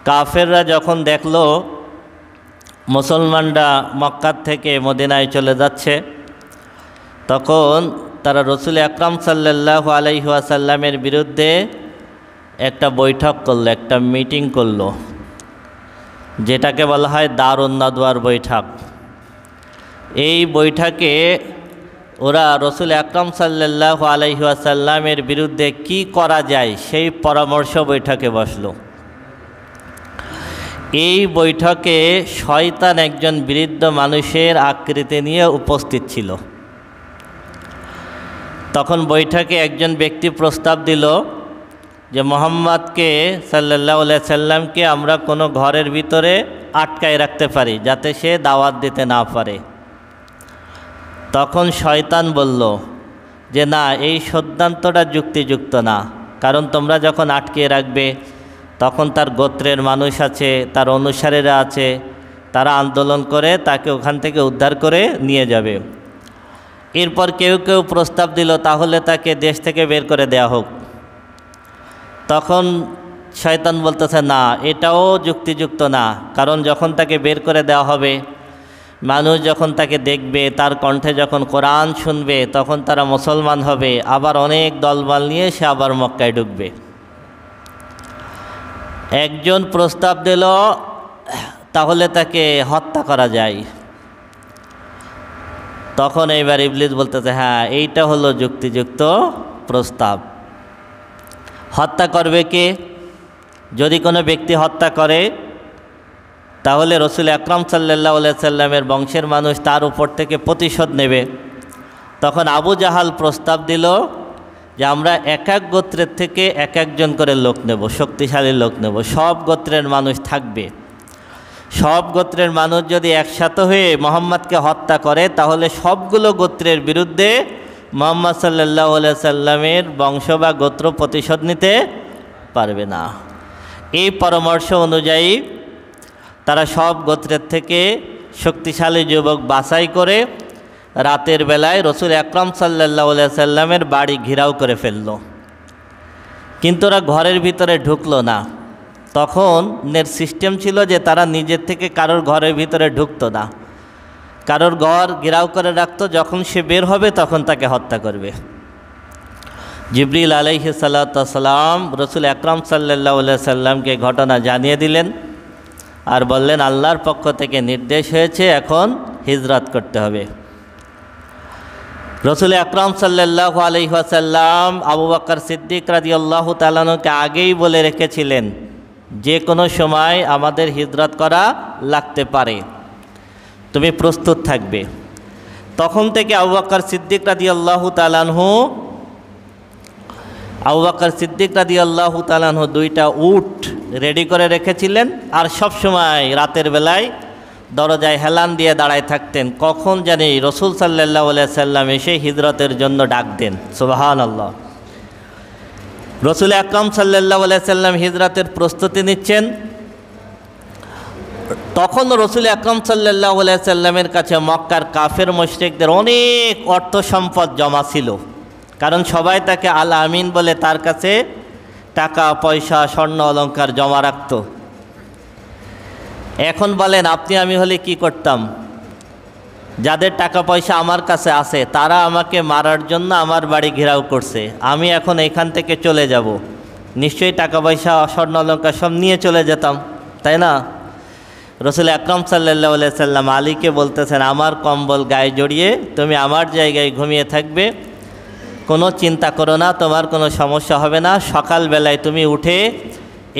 কাফেররা যখন দেখলো মুসলমানরা মক্কা থেকে মদিনায় চলে যাচ্ছে, তখন তারা রাসূল আকরাম সাল্লাল্লাহু আলাইহি ওয়াসাল্লামের বিরুদ্ধে একটা বৈঠক করলো, একটা মিটিং করলো, যেটাকে বলা হয় দারুন নাদওয়ার বৈঠক। এই বৈঠকে ওরা রাসূল আকরাম সাল্লাল্লাহু আলাইহি ওয়াসাল্লামের বিরুদ্ধে কি করা যায় সেই পরামর্শ বৈঠকে বসলো। এই বৈঠকে শয়তান একজন বৃদ্ধ মানুষের আকৃতি নিয়ে উপস্থিত ছিল। তখন বৈঠকে একজন ব্যক্তি প্রস্তাব দিল যে মুহাম্মদকে সাল্লাল্লাহু আলাইহি সাল্লামকে আমরা কোনো ঘরের ভিতরে আটকায় রাখতে পারি, যাতে সে দাওয়াত দিতে না পারে। তখন শয়তান বলল যে না, এই সিদ্ধান্তটা যুক্তিযুক্ত না, কারণ তোমরা যখন আটকিয়ে রাখবে তখন তার গোত্রের মানুষ আছে, তার অনুসারীরা আছে, তারা আন্দোলন করে তাকে ওখান থেকে উদ্ধার করে নিয়ে যাবে। এরপর কেউ কেউ প্রস্তাব দিল তাহলে তাকে দেশ থেকে বের করে দেয়া হোক। তখন শয়তান বলতেছে না, এটাও যুক্তিযুক্ত না, কারণ যখন তাকে বের করে দেওয়া হবে, মানুষ যখন তাকে দেখবে, তার কণ্ঠে যখন কোরআন শুনবে, তখন তারা মুসলমান হবে, আবার অনেক দলবল নিয়ে সে আবার মক্কায় ঢুকবে। একজন প্রস্তাব দিল তাহলে তাকে হত্যা করা যায়। তখন এইবার ইবলিস বলতেছে হ্যাঁ, এইটা হলো যুক্তিযুক্ত প্রস্তাব। হত্যা করবে কে? যদি কোনো ব্যক্তি হত্যা করে তাহলে রাসূল আকরাম সাল্লাল্লাহু আলাইহি সাল্লামের বংশের মানুষ তার উপর থেকে প্রতিশোধ নেবে। তখন আবু জাহাল প্রস্তাব দিল যে আমরা এক এক গোত্রের থেকে এক একজন করে লোক নেব, শক্তিশালী লোক নেব, সব গোত্রের মানুষ থাকবে। সব গোত্রের মানুষ যদি একসাথে হয়ে মুহাম্মদকে হত্যা করে তাহলে সবগুলো গোত্রের বিরুদ্ধে মুহাম্মদ সাল্লাল্লাহু আলাইহি সাল্লামের বংশ বা গোত্র প্রতিশোধ নিতে পারবে না। এই পরামর্শ অনুযায়ী তারা সব গোত্রের থেকে শক্তিশালী যুবক বাছাই করে রাতের বেলায় রাসূল আকরাম সাল্লাল্লাহু আলাইহি সাল্লামের বাড়ি ঘেরাও করে ফেলল। কিন্তু ওরা ঘরের ভিতরে ঢুকলো না। তখন সিস্টেম ছিল যে তারা নিজের থেকে কারোর ঘরের ভিতরে ঢুকতো না, কারোর ঘর ঘেরাও করে রাখতো, যখন সে বের হবে তখন তাকে হত্যা করবে। জিবরিল আলাইহিস সালাতু ওয়াস সালাম রাসূল আকরাম সাল্লাল্লাহু আলাইহি সাল্লামকে ঘটনা জানিয়ে দিলেন আর বললেন আল্লাহর পক্ষ থেকে নির্দেশ হয়েছে, এখন হিজরত করতে হবে। রাসূল আকরাম সাল্লাল্লাহু আলাইহি ওয়াসাল্লাম আবু বকর সিদ্দিক রাদিয়াল্লাহু তাআলা আনহুকে আগেই বলে রেখেছিলেন যে কোনো সময় আমাদের হিজরত করা লাগতে পারে, তুমি প্রস্তুত থাকবে। তখন থেকে আবু বকর সিদ্দিক রাদিয়াল্লাহু তাআলা আনহু দুইটা উট রেডি করে রেখেছিলেন আর সব সময় রাতের বেলায় দরজায় হেলান দিয়ে দাঁড়ায় থাকতেন, কখন জানি রাসূল সাল্লাল্লাহু আলাইহি সাল্লাম এসে হিজরতের জন্য ডাক দেন। সুবহানাল্লাহ। রাসূল আকরাম সাল্লাল্লাহু আলাইহি সাল্লাম হিজরতের প্রস্তুতি নিচ্ছেন। তখন রাসূল আকরাম সাল্লাল্লাহু আলাইহি সাল্লামের কাছে মক্কার কাফের মুশরিকদের অনেক অর্থ সম্পদ জমা ছিল, কারণ সবাই তাকে আল আমিন বলে তার কাছে টাকা পয়সা স্বর্ণ অলংকার জমা রাখত। এখন বলেন আপনি আমি হলে কি করতাম? যাদের টাকা পয়সা আমার কাছে আছে তারা আমাকে মারার জন্য আমার বাড়ি ঘেরাও করছে, আমি এখন এখান থেকে চলে যাব, নিশ্চয়ই টাকা পয়সা স্বর্ণ অলংকার সব নিয়ে চলে যেতাম, তাই না? রাসূল আকরাম সাল্লাল্লাহু আলাইহি সাল্লাম আলীকে বলতেছেন আমার কম্বল গায়ে জড়িয়ে তুমি আমার জায়গায় ঘুমিয়ে থাকবে, কোনো চিন্তা করো না, তোমার কোনো সমস্যা হবে না। সকালবেলায় তুমি উঠে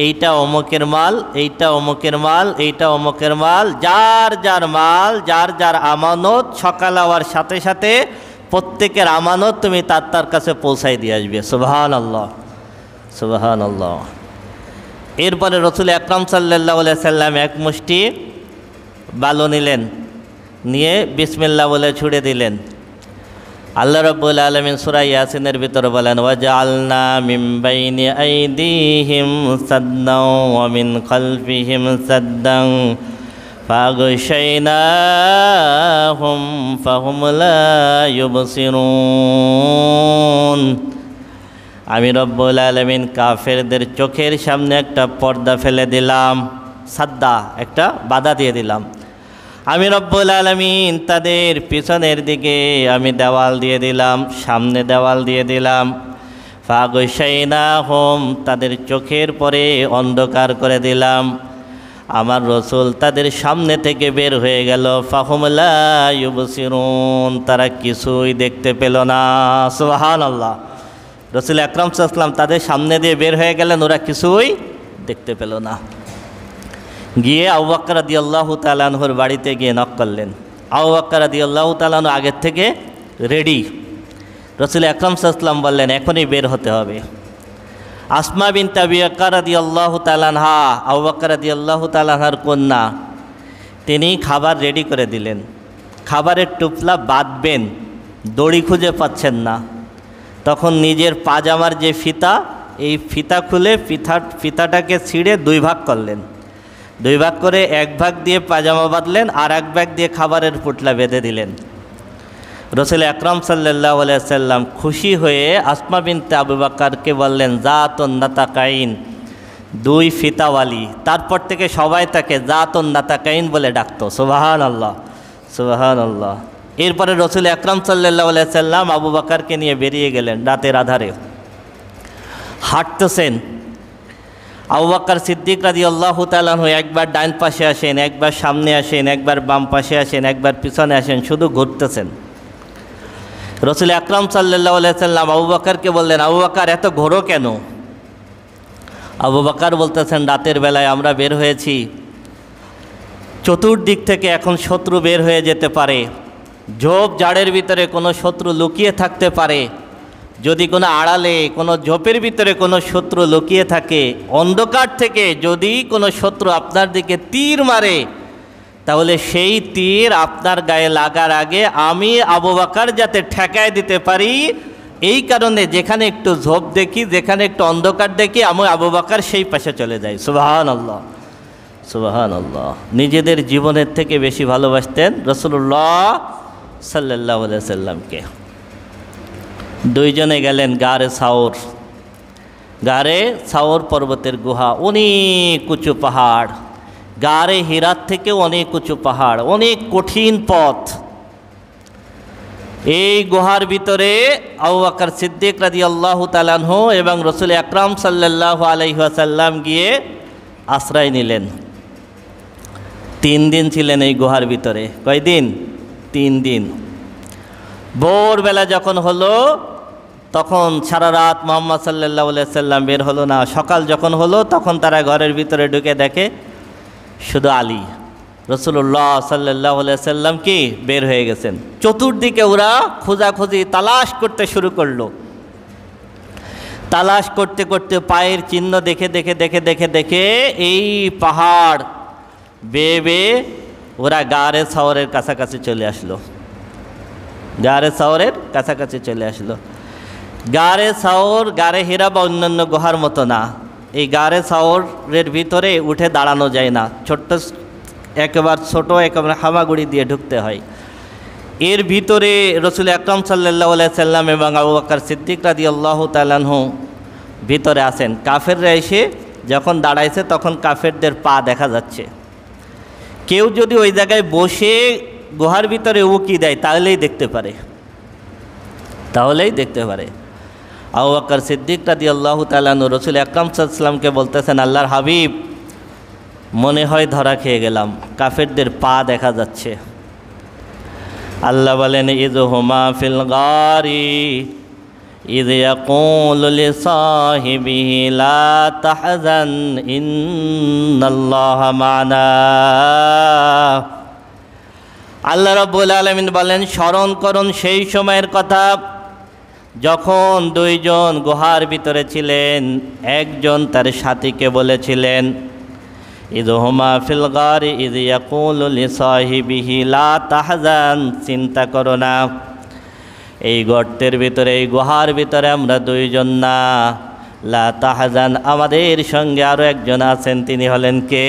এইটা অমুকের মাল, এইটা অমুকের মাল, এইটা অমুকের মাল, যার যার মাল, যার যার আমানত সকাল হওয়ার সাথে সাথে প্রত্যেকের আমানত তুমি তার কাছে পৌঁছাই দিয়ে আসবে। সুবহানাল্লাহ, সুবহানাল্লাহ। এরপরে রাসূল আকরাম সাল্লাল্লাহু আলাইহি সাল্লাম এক মুষ্টি বালু নিলেন, নিয়ে বিসমিল্লাহ বলে ছুড়ে দিলেন। আল্লাহ রাব্বুল আলামিন সূরা ইয়াসিনের ভিতরে বলেন ওয়াজআলনা মিন বাইনি আইদিহিম সাদ্দান ওয়া মিন খালফিহিম সাদ্দান ফাগশাইনাহুম ফাহুম লা ইউবসিরুন। আমি রব্বুল আলামিন কাফেরদের চোখের সামনে একটা পর্দা ফেলে দিলাম। সাদ্দা, একটা বাধা দিয়ে দিলাম। আমি রব্বুল আলামিন তাদের পিছনের দিকে আমি দেওয়াল দিয়ে দিলাম, সামনে দেওয়াল দিয়ে দিলাম। ফাগশাইনাহুম, তাদের চোখের পরে অন্ধকার করে দিলাম। আমার রসুল তাদের সামনে থেকে বের হয়ে গেল। ফাহুম লা ইউবসিরুন, তারা কিছুই দেখতে পেল না। সুবহানাল্লাহ। রসুল আকরাম সাল্লাল্লাহু আলাইহি ওয়াসাল্লাম তাদের সামনে দিয়ে বের হয়ে গেলেন, ওরা কিছুই দেখতে পেল না। গিয়ে আবু বকর রাদিয়াল্লাহু তাআলা আনহুর বাড়িতে গিয়ে নক করলেন। আবু বকর রাদিয়াল্লাহু তাআলা আনহু আগের থেকে রেডি। রসুল আকরাম সাল্লাল্লাহু আলাইহি ওয়াসাল্লাম বললেন, এখনই বের হতে হবে। আসমা বিনত আবি বকর রাদিয়াল্লাহু তাআলা আনহা, আবু বকর রাদিয়াল্লাহু তাআলা আনহার কন্যা, তিনি খাবার রেডি করে দিলেন। খাবারের টুপলা বাঁধবেন, দড়ি খুঁজে পাচ্ছেন না। তখন নিজের পাজামার যে ফিতা, এই ফিতা খুলে ফিতাটাকে ছিঁড়ে দুই ভাগ করলেন। দুই ভাগ করে এক ভাগ দিয়ে পাজামা বাঁধলেন, আর এক ভাগ দিয়ে খাবারের পুটলা বেঁধে দিলেন। রসুল আকরাম সাল্লাল্লাহু আলাইহি ওয়াসাল্লাম খুশি হয়ে আসমা বিনতে আবু বকরকে বললেন, জাতুন নাতাকাইন, দুই ফিতাওয়ালি। তারপর থেকে সবাই তাকে জাতুন নাতাকাইন বলে ডাকতো। সুবহানাল্লাহ, সুবহানাল্লাহ। এরপরে রসুল আকরাম সাল্লাল্লাহু আলাইহি ওয়াসাল্লাম আবু বকরকে নিয়ে বেরিয়ে গেলেন। রাতের আধারে হাঁটতেছেন। আবু বকর সিদ্দিক রাদিয়াল্লাহু তাআলা আনহু একবার ডান পাশে আসেন, একবার সামনে আসেন, একবার বাম পাশে আসেন, একবার পিছনে আসেন, শুধু ঘুরতেছেন। রসুল আকরাম সাল্লাল্লাহু আলাইহি ওয়াসাল্লাম আবু বকরকে বললেন, আবু বকর এত ঘোরো কেন? আবু বকর বলতেছেন, রাতের বেলায় আমরা বের হয়েছি, চতুর্দিক থেকে এখন শত্রু বের হয়ে যেতে পারে। ঝোপ ঝাড়ের ভিতরে কোনো শত্রু লুকিয়ে থাকতে পারে। যদি কোনো আড়ালে, কোনো ঝোপের ভিতরে কোনো শত্রু লুকিয়ে থাকে, অন্ধকার থেকে যদি কোনো শত্রু আপনার দিকে তীর মারে, তাহলে সেই তীর আপনার গায়ে লাগার আগে আমি আবু বকর যাতে ঠেকায় দিতে পারি, এই কারণে যেখানে একটু ঝোপ দেখি, যেখানে একটু অন্ধকার দেখি, আমি আবু বকর সেই পাশে চলে যাই। সুবহানাল্লাহ, সুবহানাল্লাহ। নিজেদের জীবনের থেকে বেশি ভালোবাসতেন রাসূলুল্লাহ সাল্লাল্লাহু আলাইহি ওয়াসাল্লামকে। দুইজনে গেলেন গারে সাওর। গারে সাওর পর্বতের গুহা, অনেক উঁচু পাহাড়। গারে হিরাত থেকে অনেক উঁচু পাহাড়, অনেক কঠিন পথ। এই গুহার ভিতরে আবু বকর সিদ্দিক রাদিয়াল্লাহু তাআলা আনহু এবং রসুল আকরাম সাল্লাল্লাহু আলাইহি ওয়াসাল্লাম গিয়ে আশ্রয় নিলেন। 3 দিন ছিলেন এই গুহার ভিতরে। কয়দিন? 3 দিন। ভোরবেলা যখন হলো, তখন সারা রাত মুহাম্মদ সাল্লাল্লাহু আলাইহি ওয়াসাল্লাম বের হলো না। সকাল যখন হলো, তখন তারা ঘরের ভিতরে ঢুকে দেখে শুধু আলী, রাসূলুল্লাহ সাল্লাল্লাহু আলাইহি ওয়াসাল্লাম কি বের হয়ে গেছেন। চতুর্দিকে ওরা খোঁজাখুঁজি তালাশ করতে শুরু করলো। তালাশ করতে করতে পায়ের চিহ্ন দেখে দেখে দেখে দেখে দেখে এই পাহাড় বেয়ে বেয়ে ওরা গারে সাওরের কাছাকাছি চলে আসলো। গারে সাওরের কাছাকাছি চলে আসলো। গারে সাওর গারে হীরা বা অন্যান্য গুহার মতো না। এই গারে সাওরের ভিতরে উঠে দাঁড়ানো যায় না, ছোট্ট একেবারে ছোটো, একেবারে হামাগুড়ি দিয়ে ঢুকতে হয়। এর ভিতরে রসুল আকরাম সাল্লাল্লাহু আলাইহি ওয়াসাল্লাম এবং আবু বকর সিদ্দিক রাদিয়াল্লাহু তাআলা আনহু ভিতরে আছেন। কাফেররা এসে যখন দাঁড়াইছে, তখন কাফেরদের পা দেখা যাচ্ছে। কেউ যদি ওই জায়গায় বসে গুহার ভিতরে উকি দেয়, তাহলেই দেখতে পারে, তাহলেই দেখতে পারে। আবু বকর সিদ্দিক রাদিয়াল্লাহু তাআলা আনহু রসুল আকরাম সাল্লাল্লাহু আলাইহি ওয়াসাল্লামকে বলতেছেন, আল্লাহর হাবিব, মনে হয় ধরা খেয়ে গেলাম, কাফেরদের পা দেখা যাচ্ছে। আল্লাহ বলেন, ইযহুমা ফিল গারি ইয ইয়াকুলু লিসাহিবিহি লা তাহজান ইন্নাল্লাহা মা'না। আল্লাহ রাব্বুল আলামিন বলেন, স্মরণ করুন সেই সময়ের কথা যখন দুইজন গুহার ভিতরে ছিলেন। একজন তার সাথীকে বলেছিলেন, ইযহুমা ফিল গারি ইয ইয়াকুলু লিসাহিবিহি লা তাহজান, চিন্তা করো না, এই গর্তের ভিতরে, এই গুহার ভিতরে আমরা দুইজন না, লা তাহজান, আমাদের সঙ্গে আরও একজন আছেন, তিনি হলেন কে?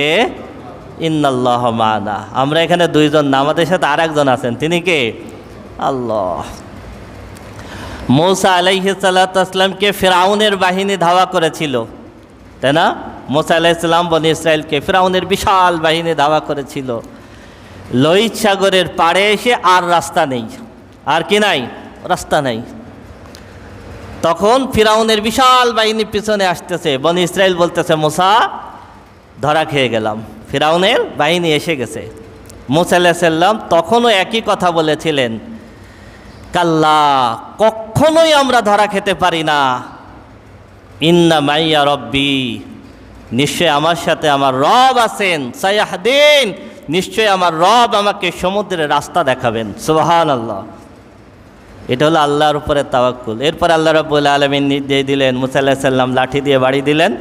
ইন্নাল্লাহা মা'না, আমরা এখানে দুইজন না, আমাদের সাথে আর একজন আছেন, তিনি কে? আল্লাহ। মূসা আলাইহিস সালাতু ওয়াস সালামকে ফিরআউনের বাহিনী ধাওয়া করেছিল, তাই না? মুসা আলাইহিস সালাম বনী ইসরাইলকে, ফিরআউনের বিশাল বাহিনী ধাওয়া করেছিল। লোহিত সাগরের পাড়ে এসে আর রাস্তা নেই, আর কি নাই, রাস্তা নেই। তখন ফিরআউনের বিশাল বাহিনী পিছনে আসতেছে, বনী ইসরাইল বলতেছে মুসা ধরা খেয়ে গেলাম, ফিরআউনের বাহিনী এসে গেছে। মুসা আলাইহিস সালাম তখনও একই কথা বলেছিলেন, কাল্লা, কখনোই আমরা ধরা খেতে পারি না, ইন্না মাইয়া রব্বি, নিশ্চয় আমার সাথে আমার রব আছেন, সায়াহদিন, নিশ্চয় আমার রব আমাকে সমুদ্রের রাস্তা দেখাবেন। সুবহানাল্লাহ। এটা হলো আল্লাহর উপরে তাওয়াক্কুল। এরপর আল্লাহ রাব্বুল আলামিন নির্দেশ দিলেন, মুসা আলাইহিস সালাম লাঠি দিয়ে বাড়ি দিলেন,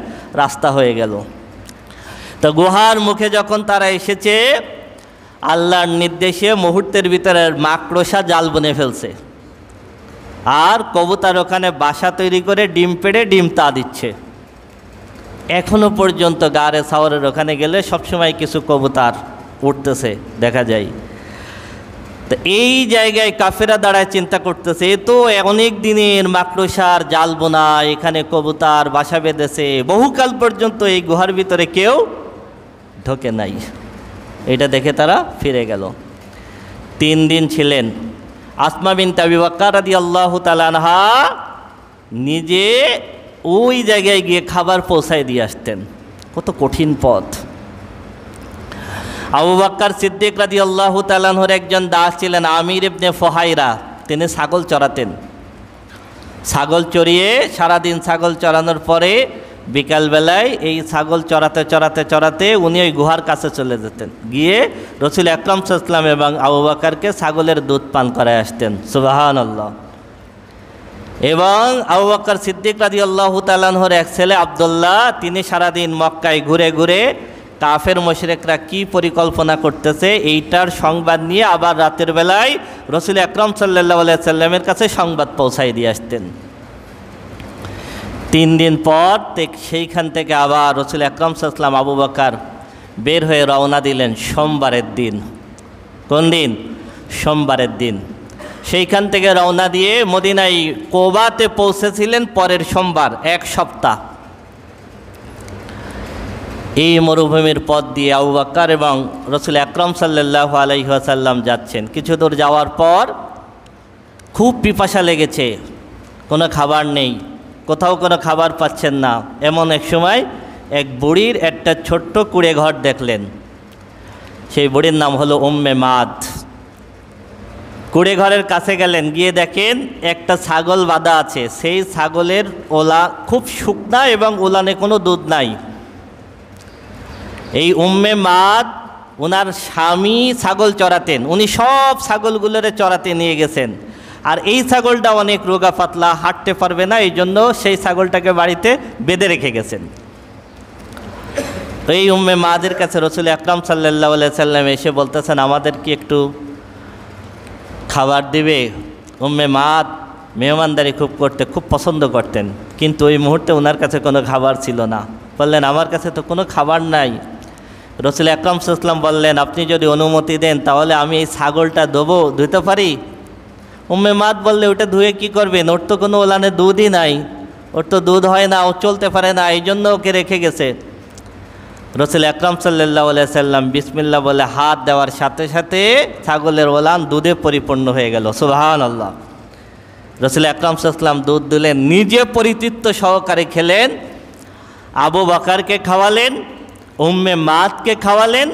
রাস্তা হয়ে গেল। তো গুহার মুখে যখন তারা এসেছে, আল্লাহর নির্দেশে মুহূর্তের ভিতরে মাকড়সা জাল বুনে ফেলছে, আর কবুতর ওখানে বাসা তৈরি করে ডিম পেড়ে ডিম তা দিচ্ছে। এখনো পর্যন্ত গাড়ে সাওয়ারের ওখানে গেলে সবসময় কিছু কবুতর উঠতেছে দেখা যায়। তো এই জায়গায় কাফেরা দাঁড়ায় চিন্তা করতেছে, এ তো অনেক দিনের মাকড়সার জাল বোনা, এখানে কবুতর বাসা বেঁধেছে, বহুকাল পর্যন্ত এই গুহার ভিতরে কেউ ঢোকে নাই। এটা দেখে তারা ফিরে গেল। 3 দিন ছিলেন। আসমা বিনতে আবি বকর রাদিয়াল্লাহু তাআলা আনহা নিজে ওই জায়গায় গিয়ে খাবার পৌঁছায় দিয়ে আসতেন। কত কঠিন পথ। আবু বকর সিদ্দিক রাদিয়াল্লাহু তাআলা আনহুর একজন দাস ছিলেন আমির ইবনে ফুহাইরা, তিনি ছাগল চড়াতেন। ছাগল চড়িয়ে সারাদিন ছাগল চড়ানোর পরে বিকালবেলায় এই ছাগল চড়াতে চড়াতে চড়াতে উনি ওই গুহার কাছে চলে যেতেন, গিয়ে রাসূল আকরাম সাল্লাল্লাহু আলাইহি ওয়াসাল্লাম এবং আবু বকরকে ছাগলের দুধ পান করায় আসতেন। সুবহানাল্লাহ। এবং আবু বকর সিদ্দিক রাদিয়াল্লাহু তাআলা আনহুর এক ছেলে আব্দুল্লাহ, তিনি সারাদিন মক্কায় ঘুরে ঘুরে কাফের মুশরিকরা কি পরিকল্পনা করতেছে এইটার সংবাদ নিয়ে আবার রাতের বেলায় রাসূল আকরাম সাল্লাল্লাহু আলাইহি ওয়াসাল্লামের কাছে সংবাদ পৌঁছায় দিয়ে আসতেন। 3 দিন পর সেইখান থেকে আবার রাসূল আকরাম সাল্লাল্লাহু আলাইহি ওয়াসাল্লাম আবু বকর বের হয়ে রওনা দিলেন সোমবারের দিন। কোন দিন? সোমবারের দিন। সেইখান থেকে রওনা দিয়ে মদিনায় কোবাতে পৌঁছেছিলেন পরের সোমবার, 1 সপ্তাহ। এই মরুভূমির পথ দিয়ে আবু বকর এবং রাসূল আকরাম সাল্লাল্লাহু আলাইহি ওয়াসাল্লাম যাচ্ছেন। কিছু দূর যাওয়ার পর খুব পিপাসা লেগেছে, কোনো খাবার নেই, কোথাও কোনো খাবার পাচ্ছেন না। এমন এক সময় এক বুড়ির একটা ছোট্ট কুঁড়ে ঘর দেখলেন। সেই বুড়ির নাম হলো উম্মে মাদ। কুঁড়ে ঘরের কাছে গেলেন, গিয়ে দেখেন একটা ছাগল বাঁধা আছে। সেই ছাগলের ওলা খুব শুকনা এবং ওলানে কোনো দুধ নাই। এই উম্মে মাদ ওনার স্বামী ছাগল চড়াতেন, উনি সব ছাগলগুলোরে চড়াতে নিয়ে গেছেন। আর এই ছাগলটা অনেক রোগা পাতলা, হাঁটতে পারবে না, এই জন্য সেই ছাগলটাকে বাড়িতে বেঁধে রেখে গেছেন। তো এই উম্মে মাদের কাছে রাসূল আকরাম সাল্লাল্লাহু আলাইহি ওয়াসাল্লাম এসে বলতেছেন, আমাদের কি একটু খাবার দিবে? উম্মে মাদ মেহমানদারি করতে খুব পছন্দ করতেন, কিন্তু ওই মুহূর্তে ওনার কাছে কোনো খাবার ছিল না। বললেন, আমার কাছে তো কোনো খাবার নাই। রাসূল আকরাম সাল্লাল্লাহু আলাইহি ওয়াসাল্লাম বললেন, আপনি যদি অনুমতি দেন তাহলে আমি এই ছাগলটা ধুতে পারি? উম্মে মাদ বললে, ওটা ধুয়ে কি করবেন? ওর তো কোনো ওলানে দুধই নাই, ওর তো দুধ হয় না, ও চলতে পারে না, এই জন্য ওকে রেখে গেছে। রাসূল আকরাম সাল্লাল্লাহু আলাইহি ওয়াসাল্লাম বিসমিল্লাহ বলে হাত দেওয়ার সাথে সাথে ছাগলের ওলান দুধে পরিপূর্ণ হয়ে গেল। সুবহানাল্লাহ। রাসূল আকরাম সাল্লাল্লাহু আলাইহি ওয়াসাল্লাম দুধ দিলেন, নিজে পরিতৃপ্ত সহকারে খেলেন, আবু বকরকে খাওয়ালেন, উম্মে মাদকে খাওয়ালেন।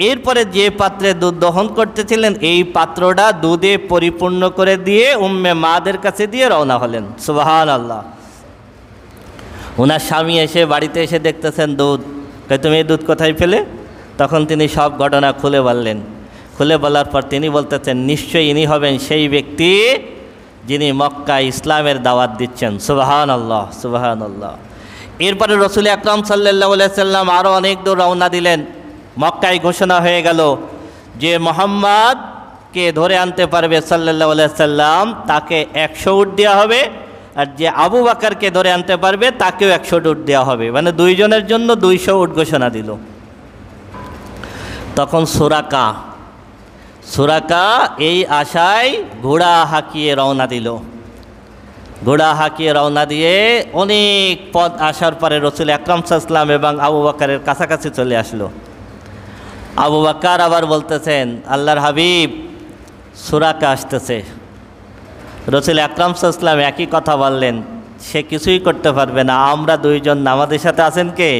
এরপরে যে পাত্রে দুধ দহন করতেছিলেন এই পাত্রটা দুধে পরিপূর্ণ করে দিয়ে উম্মে মাদের কাছে দিয়ে রওনা হলেন। সুবহানাল্লাহ। ওনার স্বামী এসে বাড়িতে এসে দেখতেছেন দুধ, তুমি এই দুধ কোথায় পেলে? তখন তিনি সব ঘটনা খুলে বললেন। খুলে বলার পর তিনি বলতেছেন, নিশ্চয়ই ইনি হবেন সেই ব্যক্তি যিনি মক্কা ইসলামের দাওয়াত দিচ্ছেন। সুবহানাল্লাহ, সুবহানাল্লাহ। এরপরে রাসূল আকরাম সাল্লাল্লাহু আলাইহি ওয়াসাল্লাম আরও অনেক দূর রওনা দিলেন। মক্কায় ঘোষণা হয়ে গেল যে মুহাম্মদকে ধরে আনতে পারবে সাল্লাল্লাহু আলাইহি ওয়াসাল্লাম তাকে 100 উট দেওয়া হবে, আর যে আবু বকরকে ধরে আনতে পারবে তাকেও 100 উট দেওয়া হবে, মানে 2 জনের জন্য 200 উট ঘোষণা দিল। তখন সুরাকা এই আশায় ঘোড়া হাঁকিয়ে রওনা দিল। ঘোড়া হাঁকিয়ে রওনা দিয়ে অনেক পথ আসার পরে রসুল আকরাম সাল্লাল্লাহু আলাইহি ওয়াসাল্লাম এবং আবু বকরের কাছাকাছি চলে আসলো। আবু বকর আবার বলতেছেন, আল্লাহর হাবিব সুরাকা আসতেছে। রসুল আকরাম সাল্লাল্লাহু আলাইহি ওয়াসাল্লাম একই কথা বললেন, সে কিছুই করতে পারবে না, আমরা দুইজন আমাদের সাথে আছেন কে?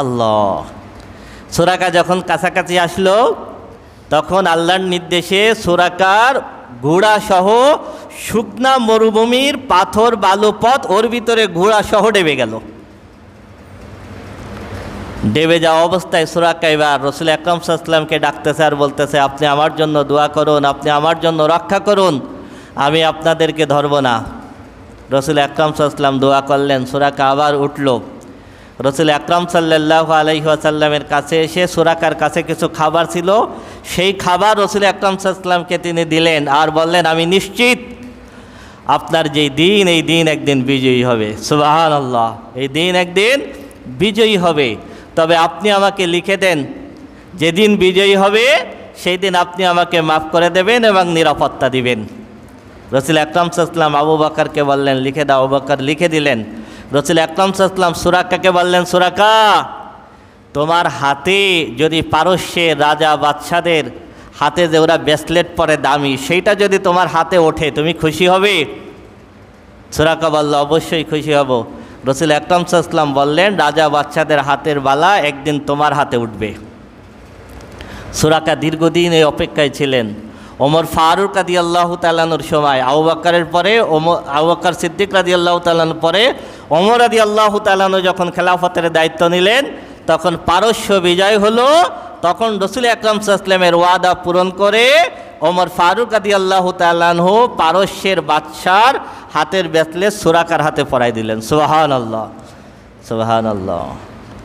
আল্লাহ। সুরাকা যখন কাছাকাছি আসলো তখন আল্লাহর নির্দেশে সুরাকার ঘোড়া সহ শুকনা মরুভূমির পাথর বালু পথ, ওর ভিতরে ঘোড়া সহ ডেবে গেল। ডেবে যাওয়া অবস্থায় সুরাকা এবার রসুল আকরাম সাল্লাল্লাহু আলাইহি ওয়াসাল্লামকে ডাকতেছে আর বলতেছে, আপনি আমার জন্য দোয়া করুন, আপনি আমার জন্য রক্ষা করুন, আমি আপনাদেরকে ধরব না। রসুল আকরাম সাল্লাল্লাহু আলাইহি ওয়াসাল্লাম দোয়া করলেন, সুরাকা আবার উঠল। রসুল আকরাম সাল্লাল্লাহু আলাইহি ওয়াসাল্লামের কাছে এসে সুরাকার কাছে কিছু খাবার ছিল, সেই খাবার রসুল আকরাম সাল্লাল্লাহু আলাইহি ওয়াসাল্লামকে তিনি দিলেন আর বললেন, আমি নিশ্চিত আপনার যেই দিন, এই দিন একদিন বিজয়ী হবে। সুবহানাল্লাহ, এই দিন একদিন বিজয়ী হবে। তবে আপনি আমাকে লিখে দেন, যেদিন বিজয়ী হবে সেই দিন আপনি আমাকে মাফ করে দেবেন এবং নিরাপত্তা দিবেন। রসুল আকরাম সাল্লাল্লাহু আলাইহি ওয়াসাল্লাম আবু বকরকে বললেন, লিখে দাও। আবু বকর লিখে দিলেন। রসুল আকরাম সাল্লাল্লাহু আলাইহি ওয়াসাল্লাম সুরাকাকে বললেন, সুরাকা, তোমার হাতে যদি পারস্যের রাজা বাদশাদের হাতে যে ওরা ব্রেসলেট পরে দামি, সেইটা যদি তোমার হাতে ওঠে তুমি খুশি হবে? সুরাকা বলল, অবশ্যই খুশি হব। রসুল আকরাম সাল্লাল্লাহু আলাইহি ওয়াসাল্লাম বললেন, রাজা বাদশাদের হাতের বালা একদিন তোমার হাতে উঠবে। সুরাকা দীর্ঘদিন এই অপেক্ষায় ছিলেন। ওমর ফারুক রাদিয়াল্লাহু তাআলা আনহুর সময়, আবু বকরের পরে আবু বকর সিদ্দিক রাদিয়াল্লাহু তাআলা আনহুর পরে ওমর রাদিয়াল্লাহু তাআলা আনহু যখন খেলাফতের দায়িত্ব নিলেন, তখন পারস্য বিজয় হলো। তখন রসুল আকরাম সাল্লাল্লাহু আলাইহি ওয়াসাল্লামের ওয়াদা পূরণ করে ওমর ফারুক রাদিয়াল্লাহু তাআলা আনহু পারস্যের বাদশার হাতের ব্রেসলেট সুরাকার হাতে পরাই দিলেন। সুবহানাল্লাহ, সুবহানাল্লাহ।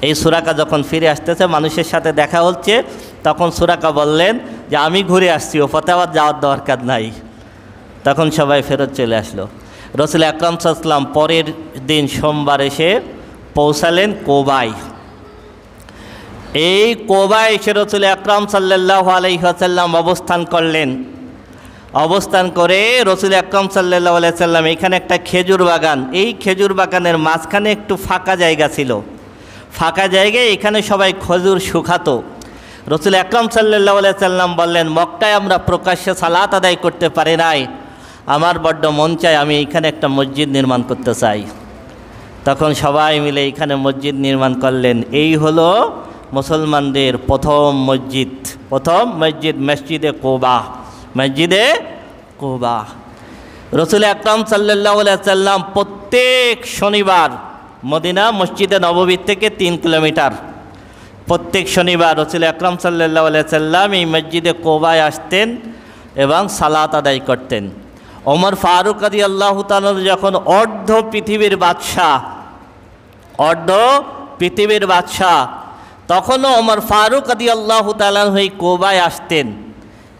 এই সুরাকা যখন ফিরে আসতেছে, মানুষের সাথে দেখা হচ্ছে, তখন সুরাকা বললেন যে আমি ঘুরে আসছি, ও পথে আবার যাওয়ার দরকার নাই। তখন সবাই ফেরত চলে আসলো। রসুল আকরাম সাল্লাল্লাহু আলাইহি ওয়াসাল্লাম পরের দিন সোমবার এসে পৌঁছালেন কোবায়। এই কোবায় এসে রসুল আকরাম সাল্লাল্লাহু আলাইহি ওয়াসাল্লাম অবস্থান করলেন। অবস্থান করে রসুল আকরাম সাল্লাল্লাহু আলাইহি ওয়াসাল্লাম, এখানে একটা খেজুর বাগান, এই খেজুর বাগানের মাঝখানে একটু ফাঁকা জায়গা ছিল। ফাঁকা জায়গায় এখানে সবাই খেজুর শুকাতো। রসুল আকরাম সাল্লাল্লাহু আলাইহি ওয়াসাল্লাম বললেন, মক্কায় আমরা প্রকাশ্যে সালাত আদায় করতে পারি নাই, আমার বড্ড মন চায় আমি এখানে একটা মসজিদ নির্মাণ করতে চাই। তখন সবাই মিলে এখানে মসজিদ নির্মাণ করলেন। এই হলো মুসলমানদের প্রথম মসজিদ, মসজিদে কোবা, মসজিদে কোবা। রসুল আকরাম সাল্লাল্লাহু আলাইহি ওয়াসাল্লাম প্রত্যেক শনিবার মদিনা মসজিদে নববী থেকে 3 কিলোমিটার, প্রত্যেক শনিবার রসুল আকরাম সাল্লাল্লাহু আলাইহি ওয়াসাল্লাম এই মসজিদে কোবায় আসতেন এবং সালাত আদায় করতেন। ওমর ফারুক রাদিয়াল্লাহু তাআলা যখন অর্ধ পৃথিবীর বাদশাহ, তখনও ওমর ফারুক রাদিয়াল্লাহু তাআলা এই কোবায় আসতেন,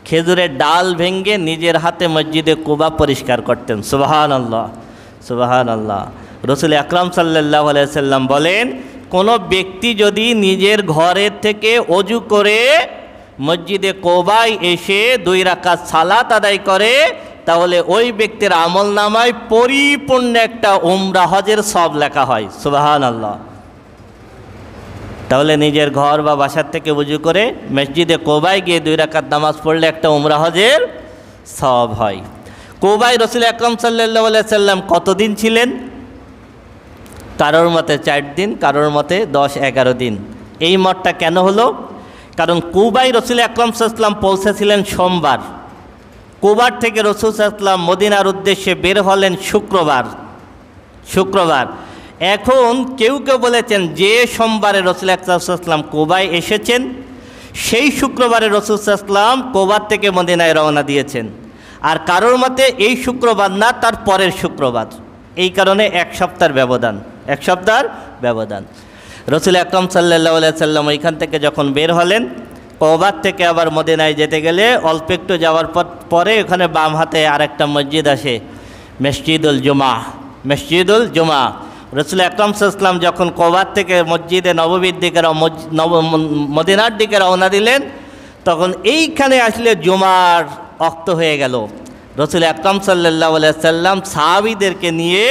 খেজুরের ডাল ভেঙে নিজের হাতে মসজিদে কোবা পরিষ্কার করতেন। সুবহানাল্লাহ, সুবহানাল্লাহ। রসুল আকরাম সাল্লাল্লাহু আলাইহি ওয়াসাল্লাম বলেন, কোনো ব্যক্তি যদি নিজের ঘরের থেকে অজু করে মসজিদে কোবায় এসে 2 রাকাত সালাত আদায় করে, তাহলে ওই ব্যক্তির আমল নামায় পরিপূর্ণ একটা উমরা হজের সওয়াব লেখা হয়। সুবহানাল্লাহ। তাহলে নিজের ঘর বা বাসার থেকে ওযু করে মসজিদে কোবায় গিয়ে 2 রাকাত নামাজ পড়লে একটা উমরা হজের সওয়াব হয়। কোবায় রসুল আকরাম সাল্লাল্লাহু আলাইহি ওয়াসাল্লাম কতদিন ছিলেন? কারোর মতে 4 দিন, কারোর মতে 10-11 দিন। এই মতটা কেন হলো? কারণ কোবায় রসুল আকরাম সাল্লাল্লাহু আলাইহি ওয়াসাল্লাম পৌঁছেছিলেন সোমবার, কোবার থেকে রসুল সাল্লাল্লাহু আলাইহি ওয়াসাল্লাম মদিনার উদ্দেশ্যে বের হলেন শুক্রবার। এখন কেউ বলেছেন যে সোমবারে রসুল আকরাম সাল্লাল্লাহু আলাইহি ওয়াসাল্লাম কোবায় এসেছেন, সেই শুক্রবারে রসুল সাল্লাল্লাহু আলাইহি ওয়াসাল্লাম কোবার থেকে মদিনায় রওনা দিয়েছেন। আর কারোর মতে এই শুক্রবার না, তার পরের শুক্রবার। এই কারণে 1 সপ্তাহের ব্যবধান। রসুল আকরাম সাল্লাল্লাহু আলাইহি ওয়াসাল্লাম ওইখান থেকে যখন বের হলেন, কোবার থেকে আবার মদিনায় যেতে গেলে অল্প একটু যাওয়ার পরে ওখানে বাম হাতে আরেকটা মসজিদ আসে, মসজিদুল জুমা। রসুল আকরাম সাল্লাল্লাহু আলাইহি ওয়াসাল্লাম যখন কোবার থেকে মসজিদে নববীর দিকে মদিনার দিকে রওনা দিলেন, তখন এইখানে আসলে জুমার ওয়াক্ত হয়ে গেল। রসুল আকরাম সাল্লাল্লাহু আলাইহি সাল্লাম সাহাবীদেরকে নিয়ে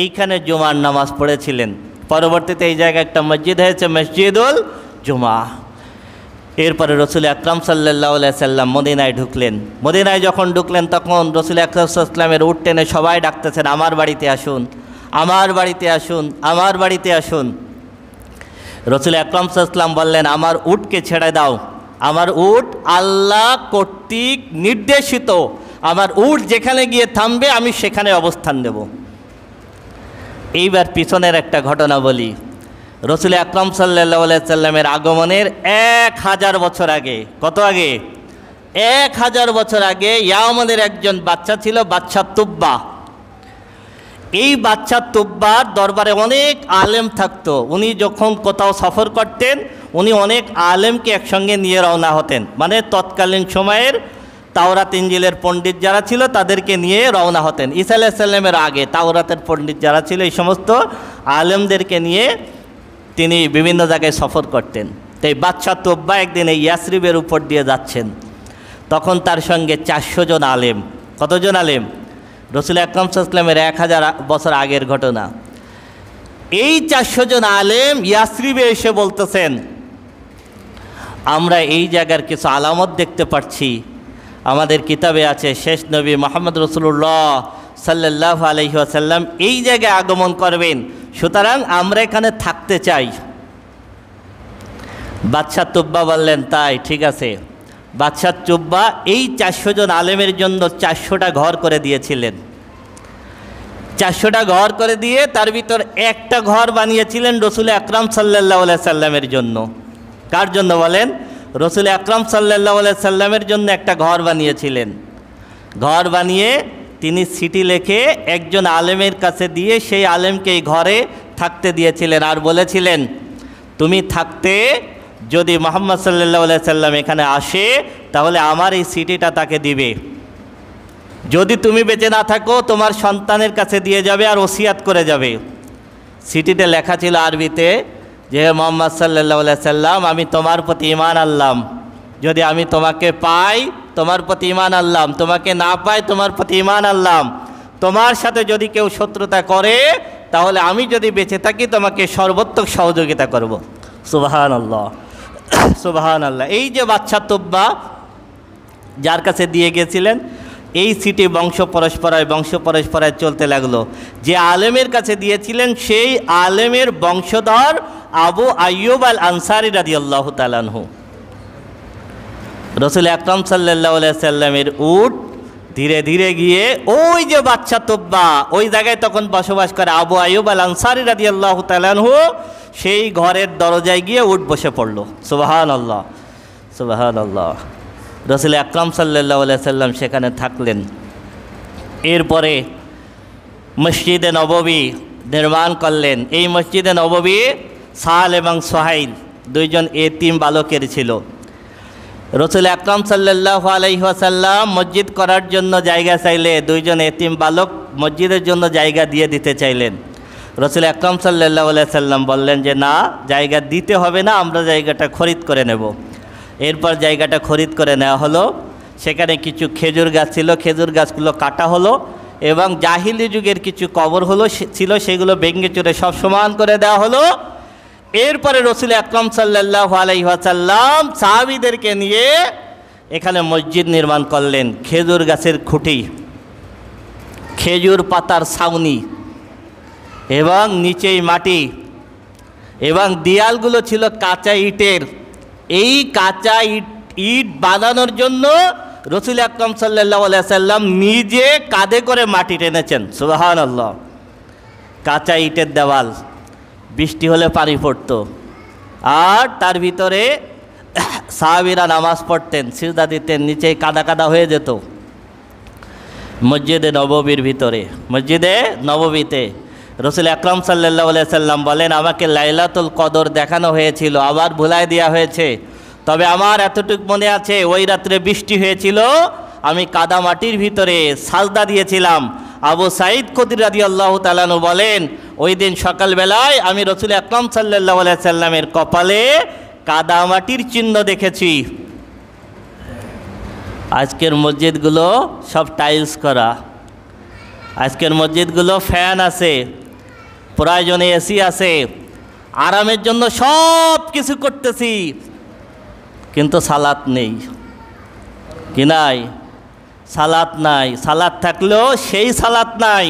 এইখানে জুমার নামাজ পড়েছিলেন। পরবর্তীতে এই জায়গায় একটা মসজিদ হয়েছে, মসজিদুল জুমা। এরপরে রসুল আকরাম সাল্লাল্লাহু আলাইহি সাল্লাম মদিনায় ঢুকলেন। মদিনায় যখন ঢুকলেন তখন রসুল আকরাম সাল্লাল্লাহু আলাইহি সাল্লামের উট টেনে সবাই ডাকতেছেন, আমার বাড়িতে আসুন, আমার বাড়িতে আসুন, আমার বাড়িতে আসুন। রসুল আকরাম সাল্লাল্লাহু আলাইহি সাল্লাম বললেন, আমার উটকে ছেড়ে দাও, আমার উট আল্লাহ কর্তৃক নির্দেশিত, আমার উট যেখানে গিয়ে থামবে আমি সেখানে অবস্থান নেব। এইবার পিছনের একটা ঘটনা বলি। রসুল আকরাম সাল্লাল্লাহু আলাইহি সাল্লামের আগমনের 1000 বছর আগে, কত আগে? 1000 বছর আগে ইয়ামানের একজন বাচ্চা ছিল, বাদশা তুব্বা। এই বাচ্চা তুব্বার দরবারে অনেক আলেম থাকতো। উনি যখন কোথাও সফর করতেন উনি অনেক আলেমকে একসঙ্গে নিয়ে রওনা হতেন, মানে তৎকালীন সময়ের তাওরাত ইনজিলের পণ্ডিত যারা ছিল তাদেরকে নিয়ে রওনা হতেন। ঈসা আলাইহিস সালামের আগে তাওরাতের পণ্ডিত যারা ছিল এই সমস্ত আলেমদেরকে নিয়ে তিনি বিভিন্ন জায়গায় সফর করতেন। তাই বাদশা তুব্বা একদিন এই ইয়াসরিবের উপর দিয়ে যাচ্ছেন, তখন তার সঙ্গে 400 জন আলেম। কতজন আলেম? রসুল আকরাম সাল্লাল্লাহু আলাইহি ওয়াসাল্লামের 1000 বছর আগের ঘটনা। এই 400 জন আলেম ইয়াসরিবে এসে বলতেছেন, আমরা এই জায়গার কিছু আলামত দেখতে পাচ্ছি, আমাদের কিতাবে আছে শেষ নবী মুহাম্মদ রাসূলুল্লাহ সাল্লাল্লাহু আলাইহি ওয়াসাল্লাম এই জায়গায় আগমন করবেন, সুতরাং আমরা এখানে থাকতে চাই। বাদশা তুব্বা বললেন, তাই ঠিক আছে। বাদশা তুব্বা এই 400 জন আলেমের জন্য 400টা ঘর করে দিয়েছিলেন। 400টা ঘর করে দিয়ে তার ভিতর একটা ঘর বানিয়েছিলেন রসুল আকরাম সাল্লাল্লাহু আলাইহি সাল্লামের জন্য। কার জন্য বলেন? রসুল আকরাম সাল্লাল্লাহু আলাইহি সাল্লামের জন্য একটা ঘর বানিয়েছিলেন। ঘর বানিয়ে তিনি চিঠি লিখে একজন আলেমের কাছে দিয়ে সেই আলেমকে এই ঘরে থাকতে দিয়েছিলেন, আর বলেছিলেন, তুমি থাকতে যদি মুহাম্মদ সাল্লাল্লাহু আলাইহি সাল্লাম এখানে আসে তাহলে আমার এই চিঠিটা তাকে দিবে, যদি তুমি বেঁচে না থাকো তোমার সন্তানের কাছে দিয়ে যাবে আর ওসিয়াত করে যাবে। চিঠিতে লেখা ছিল আরবিতে যে, মুহাম্মদ সাল্লাল্লাহু আলাইহি সাল্লাম, আমি তোমার প্রতি ঈমান আনলাম, যদি আমি তোমাকে পাই তোমার প্রতি ঈমান আনলাম, তোমাকে না পাই তোমার প্রতি ঈমান আনলাম, তোমার সাথে যদি কেউ শত্রুতা করে তাহলে আমি যদি বেঁচে থাকি তোমাকে সর্বোত্তক সহযোগিতা করব। সুবহানাল্লাহ, সুবহানাল্লাহ। এই যে বাদশা তুব্বা যার কাছে দিয়ে গেছিলেন, এই চিঠি বংশ পরস্পরায় চলতে লাগলো। যে আলেমের কাছে দিয়েছিলেন সেই আলেমের বংশধর আবু আইয়ুব আল আনসারী রাদিয়াল্লাহু তাআলা আনহু। রসুল আকরাম সাল্লাল্লাহু আলাইহি সাল্লামের উট ধীরে ধীরে গিয়ে ওই যে বাদশা তুব্বা ওই জায়গায় তখন বসবাস করে আবু আইয়ুব আল আনসারী রাদিয়াল্লাহু তাআলা আনহু, সেই ঘরের দরজায় গিয়ে উট বসে পড়ল। সুবহানাল্লাহ, সুবহানাল্লাহ। রসুল আকরাম সাল্লাল্লাহু আলাইহি সাল্লাম সেখানে থাকলেন। এরপরে মসজিদে নববী নির্মাণ করলেন। এই মসজিদে নববী সাল এবং সোহাইল দুইজন এতিম বালকের ছিল। রসুল আকরাম সাল্লাল্লাহু আলাইহি ওয়াসাল্লাম মসজিদ করার জন্য জায়গা চাইলে দুইজন এতিম বালক মসজিদের জন্য জায়গা দিয়ে দিতে চাইলেন। রসুল আকরাম সাল্লাল্লাহু আলাইহি সাল্লাম বললেন যে না, জায়গা দিতে হবে না, আমরা জায়গাটা খরিদ করে নেব। এরপর জায়গাটা খরিদ করে নেওয়া হলো। সেখানে কিছু খেজুর গাছ ছিল, খেজুর গাছগুলো কাটা হলো এবং জাহিলি যুগের কিছু কবর ছিল সেগুলো ভেঙে চুরে সব সমান করে দেওয়া হলো। এরপরে রসুল আকরাম সাল্লাল্লাহু আলাইহি ওয়াসাল্লাম সাহাবীদেরকে নিয়ে এখানে মসজিদ নির্মাণ করলেন। খেজুর গাছের খুঁটি, খেজুর পাতার ছাউনি এবং নিচেই মাটি এবং দেয়ালগুলো ছিল কাঁচা ইটের। এই কাঁচা ইট বানানোর জন্য রসুল আকরাম সাল্লাল্লাহু আলাইহি ওয়াসাল্লাম নিজে কাঁধে করে মাটি টেনেছেন। সুবহানাল্লাহ। কাঁচা ইটের দেওয়াল, বৃষ্টি হলে পানি পড়তো, আর তার ভিতরে সাহাবীরা নামাজ পড়তেন, সিজদা দিতেন, নিচে কাদা কাদা হয়ে যেত। মসজিদে নববীর ভিতরে, মসজিদে নববীতে রসুল আকরাম সাল্লাল্লাহু আলাইহি সাল্লাম বলেন, আমাকে লাইলাতুল কদর দেখানো হয়েছিল, আবার ভুলাই দেওয়া হয়েছে, তবে আমার এতটুকু মনে আছে ওই রাত্রে বৃষ্টি হয়েছিল, আমি কাদা মাটির ভিতরে সাজদা দিয়েছিলাম। আবু সাঈদ খুদরি রাদিয়াল্লাহু তাআলা আনহু বলেন, ওই দিন সকালবেলায় আমি রসুল আকরাম সাল্লাল্লাহু আলাইহি সাল্লামের কপালে কাদা মাটির চিহ্ন দেখেছি। আজকের মসজিদগুলো সব টাইলস করা, আজকের মসজিদগুলো ফ্যান আছে, প্রয়োজনে এসি আছে, আরামের জন্য সব কিছু করতেছি, কিন্তু সালাত নেই। কি নাই? সালাত নাই। সালাত থাকলেও সেই সালাত নাই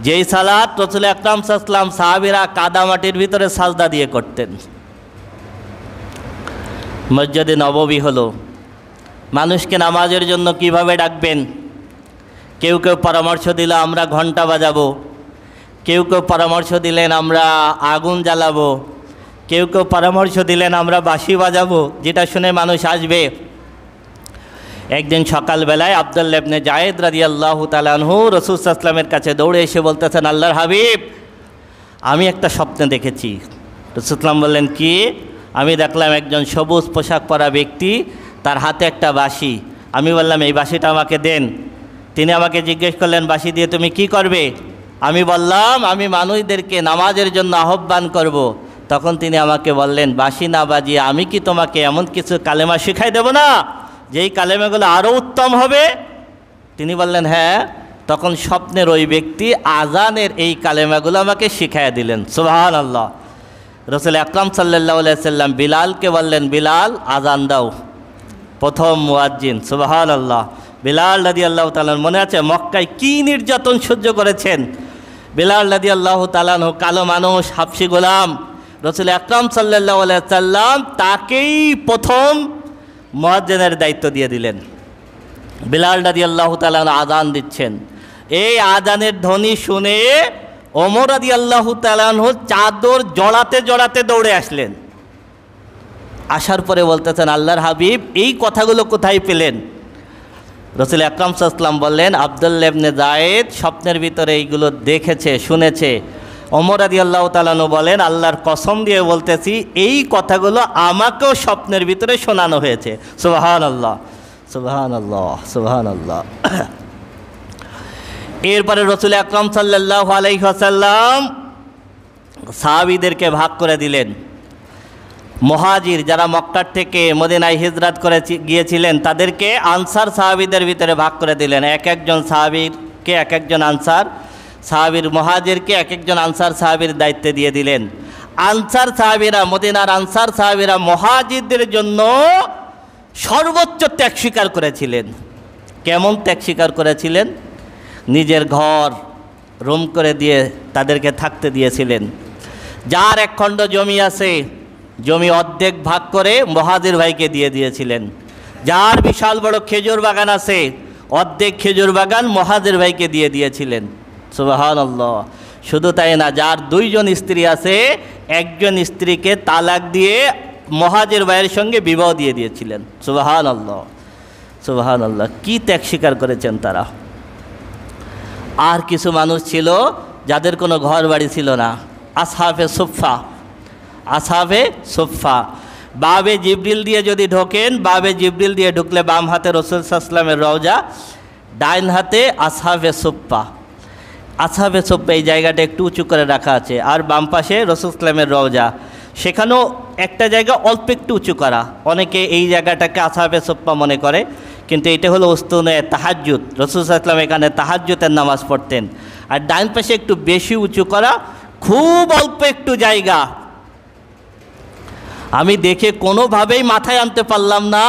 যেই সালাত রাসূল আকরাম সাল্লাল্লাহু আলাইহি ওয়াসাল্লাম সাহাবীরা কাদামাটির ভিতরে সাজদা দিয়ে করতেন। মসজিদে নববী হলো, মানুষকে নামাজের জন্য কিভাবে ডাকবেন? কেউ কেউ পরামর্শ দিল আমরা ঘন্টা বাজাবো, কেউ কেউ পরামর্শ দিলেন আমরা আগুন জ্বালাবো, কেউ কেউ পরামর্শ দিলেন আমরা বাঁশি বাজাবো, যেটা শুনে মানুষ আসবে। একদিন সকালবেলায় আব্দুল্লাহ ইবনে জায়েদ রাদিয়াল্লাহু তাআলা আনহু রাসূল সাল্লাল্লাহু আলাইহি ওয়াসাল্লামের কাছে দৌড়ে এসে বলতেছেন, আল্লাহর হাবিব, আমি একটা স্বপ্নে দেখেছি। রাসূল সাল্লাল্লাহু আলাইহি ওয়াসাল্লাম বললেন, কি? আমি দেখলাম একজন সবুজ পোশাক পরা ব্যক্তি, তার হাতে একটা বাঁশি। আমি বললাম, এই বাঁশিটা আমাকে দেন। তিনি আমাকে জিজ্ঞেস করলেন, বাঁশি দিয়ে তুমি কি করবে? আমি বললাম, আমি মানুষদেরকে নামাজের জন্য আহ্বান করব। তখন তিনি আমাকে বললেন, বাঁশি না বাজিয়ে আমি কি তোমাকে এমন কিছু কালেমা শিখাই দেব না যেই কালেমাগুলো আরও উত্তম হবে? তিনি বললেন, হ্যাঁ। তখন স্বপ্নের ওই ব্যক্তি আজানের এই কালেমাগুলো আমাকে শিখাইয়া দিলেন। সুবহানাল্লাহ। রাসূল আকরাম সাল্লাল্লাহু আলাইহি সাল্লাম বিলালকে বললেন, বিলাল আজান দাও। প্রথম মুয়াজ্জিন। সুবহানাল্লাহ। বিলাল রাদিয়াল্লাহু তাআলা, মনে আছে মক্কায় কি নির্যাতন সহ্য করেছেন? বিলাল রাদিয়াল্লাহু তাআলা কালো মানুষ, হাবশি গোলাম। রাসূল আকরাম সাল্লাল্লাহু আলাইহি সাল্লাম তাকেই প্রথম মুয়াজ্জিনের দায়িত্ব দিয়ে দিলেন। বিলাল রাদিয়াল্লাহু তাআলা আজান দিচ্ছেন। এই আজানের ধ্বনি শুনে ওমর রাদিয়াল্লাহু তাআলা চাদর জড়াতে জড়াতে দৌড়ে আসলেন। আসার পরে বলতেছেন, আল্লাহর হাবিব, এই কথাগুলো কোথায় পেলেন? রাসূল আকরাম সাল্লাল্লাহু আলাইহি ওয়াসাল্লাম বললেন, আব্দুল্লাহ ইবনে জায়েদ স্বপ্নের ভিতরে এইগুলো দেখেছে, শুনেছে। ওমর রাদিয়াল্লাহু তাআলা বলেন, আল্লাহর কসম দিয়ে বলতেছি, এই কথাগুলো আমাকেও স্বপ্নের ভিতরে শোনানো হয়েছে। সুবহানাল্লাহ, সুবহানাল্লাহ, সুবহানাল্লাহ। এরপরে রাসূল আকরাম সাল্লাল্লাহু আলাইহি ওয়াসাল্লাম সাহাবীদেরকে ভাগ করে দিলেন। মুহাজির যারা মক্কার থেকে মদিনায় হিজরত করে গিয়েছিলেন তাদেরকে আনসার সাহাবীদের ভিতরে ভাগ করে দিলেন। এক একজন সাহাবীকে এক একজন আনসার সাহাবীর, মুহাজিরকে এক একজন আনসার সাহাবীর দায়িত্বে দিয়ে দিলেন। আনসার সাহাবীরা, মদিনার আনসার সাহাবীরা মুহাজিরদের জন্য সর্বোচ্চ ত্যাগ স্বীকার করেছিলেন। কেমন ত্যাগ স্বীকার করেছিলেন? নিজের ঘর রুম করে দিয়ে তাদেরকে থাকতে দিয়েছিলেন। যার এক খণ্ড জমি আছে, জমি অর্ধেক ভাগ করে মুহাজির ভাইকে দিয়ে দিয়েছিলেন। যার বিশাল বড় খেজুর বাগান আছে, অর্ধেক খেজুর বাগান মুহাজির ভাইকে দিয়ে দিয়েছিলেন। সুবহানাল্লাহ। শুধু তাই না, যার দুইজন স্ত্রী আছে, একজন স্ত্রীকে তালাক দিয়ে মুহাজির ভাইয়ের সঙ্গে বিবাহ দিয়ে দিয়েছিলেন। সুবহানাল্লাহ, সুবহানাল্লাহ। কি ত্যাগ স্বীকার করেছেন তারা। আর কিছু মানুষ ছিল যাদের কোনো ঘর বাড়ি ছিল না, আসহাবে সুফা। আসহাবে সুফা, বাবে জিবরিল দিয়ে যদি ঢোকেন, বাবে জিবরিল দিয়ে ঢুকলে বাম হাতে রাসূল সাল্লাল্লাহু আলাইহি ওয়াসাল্লামের রওজা, ডাইন হাতে আসহাবে সুফা। আসহাবে সুফা এই জায়গাটা একটু উঁচু করে রাখা আছে, আর বাম পাশে রাসূল সাল্লাল্লাহু আলাইহি ওয়াসাল্লামের রওজা, সেখানেও একটা জায়গা অল্প একটু উঁচু করা। অনেকে এই জায়গাটাকে আসহাবে সুফা মনে করে, কিন্তু এটা হলো উস্তুনে তাহাজ্জুদ। রাসূল সাল্লাল্লাহু আলাইহি ওয়াসাল্লাম এখানে তাহাজ্জুদের নামাজ পড়তেন। আর ডাইন পাশে একটু বেশি উঁচু করা, খুব অল্প একটু জায়গা। আমি দেখে কোনোভাবেই মাথায় আনতে পারলাম না।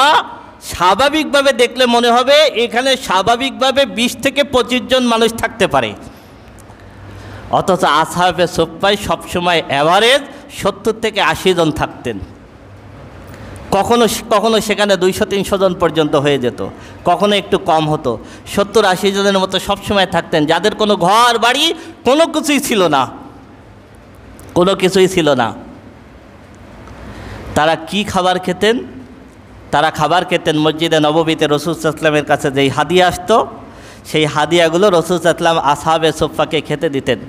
স্বাভাবিকভাবে দেখলে মনে হবে এখানে স্বাভাবিকভাবে 20 থেকে 25 জন মানুষ থাকতে পারে, অথচ আসহাবে সুফফায় সবসময় অ্যাভারেজ 70 থেকে 80 জন থাকতেন। কখনো কখনো সেখানে 200-300 জন পর্যন্ত হয়ে যেত, কখনো একটু কম হতো। 70-80 জনের মতো সবসময় থাকতেন, যাদের কোনো ঘর বাড়ি কোনো কিছুই ছিল না, কোনো কিছুই ছিল না। তারা কি খাবার খেতেন? তারা খাবার খেতেন মসজিদে নববীতে রাসূল সাল্লাল্লাহু আলাইহি ওয়াসাল্লামের কাছে যেই হাদিয়া আসতো, সেই হাদিয়াগুলো রাসূল সাল্লাল্লাহু আলাইহি ওয়াসাল্লাম আসহাবে সুফফাকে খেতে দিতেন।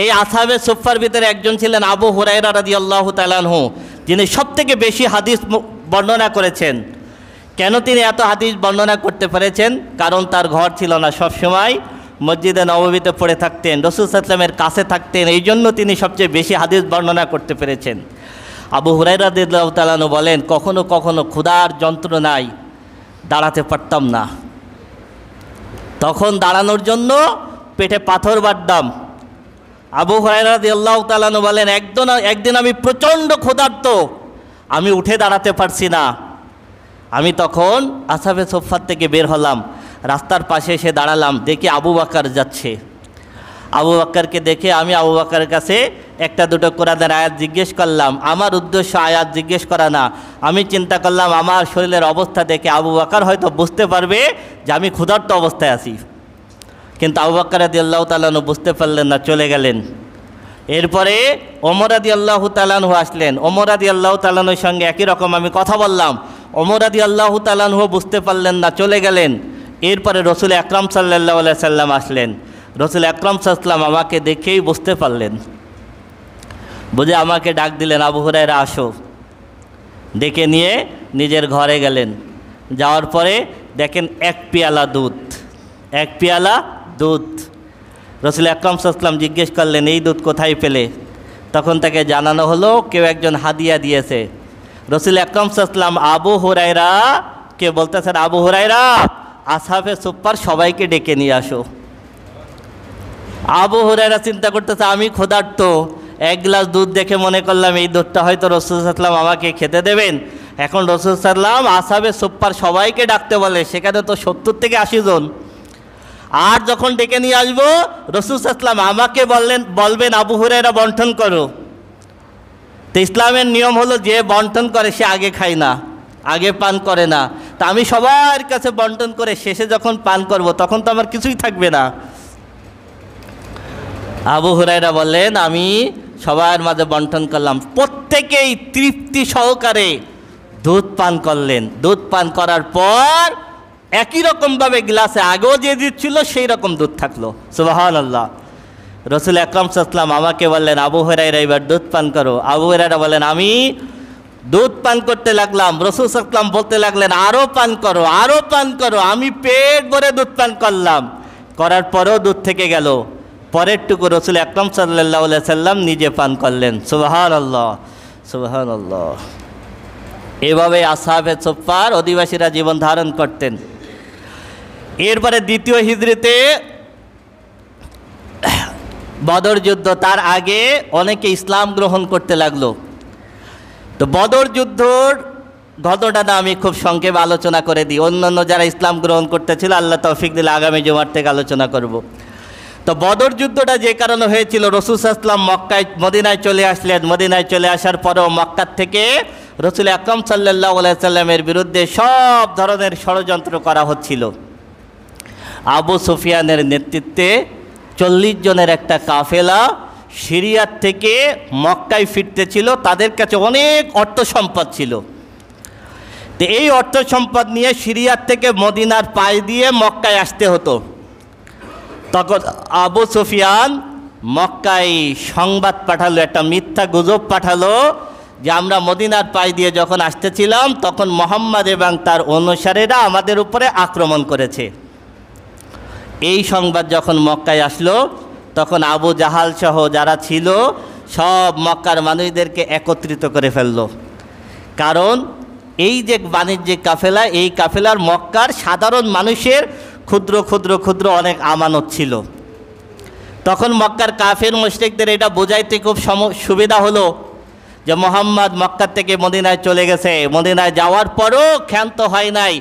এই আসহাবে সুফফার ভিতরে একজন ছিলেন আবু হুরায়রা রাদিয়াল্লাহু তাআলা আনহু, যিনি সবথেকে বেশি হাদিস বর্ণনা করেছেন। কেন তিনি এত হাদিস বর্ণনা করতে পেরেছেন? কারণ তার ঘর ছিল না, সবসময় মসজিদে নববীতে পড়ে থাকতেন, রাসূল সাল্লাল্লাহু আলাইহি ওয়াসাল্লামের কাছে থাকতেন। এই জন্য তিনি সবচেয়ে বেশি হাদিস বর্ণনা করতে পেরেছেন। আবু হুরায়রা রাদিয়াল্লাহু তাআলা আনহু বলেন, কখনো কখনো ক্ষুধার যন্ত্রণায় দাঁড়াতে পারতাম না। তখন দাঁড়ানোর জন্য পেটে পাথর বাঁধতাম। আবু হুরায়রা রাদিয়াল্লাহু তাআলা আনহু বলেন, একদিন আমি প্রচণ্ড ক্ষুধার্ত, আমি উঠে দাঁড়াতে পারছি না। আমি তখন আসহাবে সুফফার থেকে বের হলাম, রাস্তার পাশে এসে দাঁড়ালাম, দেখি আবু বকর যাচ্ছে। আবু বকরকে দেখে আমি আবু বকরের কাছে একটা দুটো কোরআনের আয়াত জিজ্ঞেস করলাম। আমার উদ্দেশ্য আয়াত জিজ্ঞেস করা না, আমি চিন্তা করলাম আমার শরীরের অবস্থা দেখে আবু বকর হয়তো বুঝতে পারবে যে আমি ক্ষুধার্ত অবস্থায় আছি। কিন্তু আবু বকর রাদিয়াল্লাহু তাআলা আনহু বুঝতে পারলেন না, চলে গেলেন। এরপরে ওমর রাদিয়াল্লাহু তাআলা আনহু আসলেন। ওমর রাদিয়াল্লাহু তাআলা আনহুর সঙ্গে একই রকম আমি কথা বললাম। ওমর রাদিয়াল্লাহু তাআলা আনহু বুঝতে পারলেন না, চলে গেলেন। এরপরে রাসূল আকরাম সাল্লাল্লাহু আলাইহি সাল্লাম আসলেন। রাসূল আকরাম সাল্লাল্লাহু আলাইহি সাল্লাম আমাকে দেখেই বুঝতে পারলেন, বুঝে আমাকে ডাক দিলেন, আবু হুরায়রা আসো। ডেকে নিয়ে নিজের ঘরে গেলেন। যাওয়ার পরে দেখেন এক পেয়ালা দুধ। রাসূল আকরাম সাল্লাল্লাহু আলাইহি সাল্লাম জিজ্ঞেস করলেন, এই দুধ কোথায় পেলে? তখন তাকে জানানো হলো কেউ একজন হাদিয়া দিয়েছে। রাসূল আকরাম সাল্লাল্লাহু আলাইহি সাল্লাম আবু হুরায়রাকে বলতেছেন, আবু হুরায়রা, আসহাবে সুফফার সবাইকে ডেকে নিয়ে আসো। আবু হুরায়রা চিন্তা করতেছে আমি ক্ষুধার্ত, এক গ্লাস দুধ দেখে মনে করলাম এই দুধটা হয়তো রাসূল সাল্লাল্লাহু আলাইহি সাল্লাম আমাকে খেতে দেবেন। এখন রাসূল সাল্লাল্লাহু আলাইহি সাল্লাম আসহাবে সুফফার সবাইকে ডাকতে বলে, সেখানে তো 70 থেকে 80 জন। আর যখন ডেকে নিয়ে আসবো রাসূল সাল্লাল্লাহু আলাইহি সাল্লাম আমাকে বলবেন আবু হুরায়রা বন্টন করো। তো ইসলামের নিয়ম হলো যে বন্টন করে সে আগে খায় না, আগে পান করে না। তা আমি সবার কাছে বন্টন করে শেষে যখন পান করব তখন তো আমার কিছুই থাকবে না। আবু হুরায়রা বললেন, আমি সবার মাঝে বন্টন করলাম। প্রত্যেকেই তৃপ্তি সহকারে দুধ পান করলেন। দুধ পান করার পর একই রকমভাবে গ্লাসে আগেও যে দুধ ছিল সেই রকম দুধ থাকলো। সুবহানাল্লাহ। রাসূল আকরাম সাল্লাল্লাহু আলাইহি সাল্লাম আমাকে বললেন, আবু হুরায়রা এবার দুধ পান করো। আবু হুরায়রা বলেন, আমি দুধ পান করতে লাগলাম। রাসূল সাল্লাল্লাহু আলাইহি সাল্লাম বলতে লাগলেন, আরও পান করো, আরও পান করো। আমি পেট ভরে দুধ পান করলাম, করার পরেও দুধ থেকে গেল। পরেরটুকু রাসূল আকরাম সাল্লাল্লাহু আলাইহি সাল্লাম নিজে পান করলেন। সুবহানাল্লাহ, সুবহানাল্লাহ। এভাবে আসহাবে সুফফার অধিবাসীরা জীবন ধারণ করতেন। এরপরে দ্বিতীয় হিজরিতে বদর যুদ্ধ, তার আগে অনেকে ইসলাম গ্রহণ করতে লাগলো। তো বদর যুদ্ধর ঘটনাটা আমি খুব সংক্ষেপে আলোচনা করে দিই। অন্যান্য যারা ইসলাম গ্রহণ করতেছিল আল্লাহ তৌফিক দিলে আগামী জুমার থেকে আলোচনা করব। তো বদর যুদ্ধটা যে কারণে হয়েছিল, রাসূল সাল্লাল্লাহু আলাইহি সাল্লাম মদিনায় চলে আসলেন। মদিনায় চলে আসার পরেও মক্কা থেকে রাসূল আকরাম সাল্লাল্লাহু আলাইহি সাল্লামের বিরুদ্ধে সব ধরনের ষড়যন্ত্র করা হচ্ছিল। আবু সুফিয়ানের নেতৃত্বে 40 জনের একটা কাফেলা সিরিয়ার থেকে মক্কায় ফিরতেছিল। তাদের কাছে অনেক অর্থ সম্পদ ছিল। তো এই অর্থ সম্পদ নিয়ে সিরিয়ার থেকে মদিনার পায়ে দিয়ে মক্কায় আসতে হতো। তখন আবু সুফিয়ান মক্কায় সংবাদ পাঠালো, একটা মিথ্যা গুজব পাঠালো যে আমরা মদিনার পায়ে দিয়ে যখন আসতেছিলাম তখন মুহাম্মদ এবং তার অনুসারীরা আমাদের উপরে আক্রমণ করেছে। এই সংবাদ যখন মক্কায় আসলো তখন আবু জাহাল সহ যারা ছিল সব মক্কার মানুষদেরকে একত্রিত করে ফেলল। কারণ এই যে বাণিজ্যিক কাফেলা, এই কাফেলার মক্কার সাধারণ মানুষের ক্ষুদ্র ক্ষুদ্র ক্ষুদ্র অনেক আমানত ছিল। তখন মক্কার কাফের মুশরিকদের এটা বোঝাইতে খুব সুবিধা হলো যে মুহাম্মদ মক্কা থেকে মদিনায় চলে গেছে। মদিনায় যাওয়ার পরও ক্ষান্ত হয় নাই,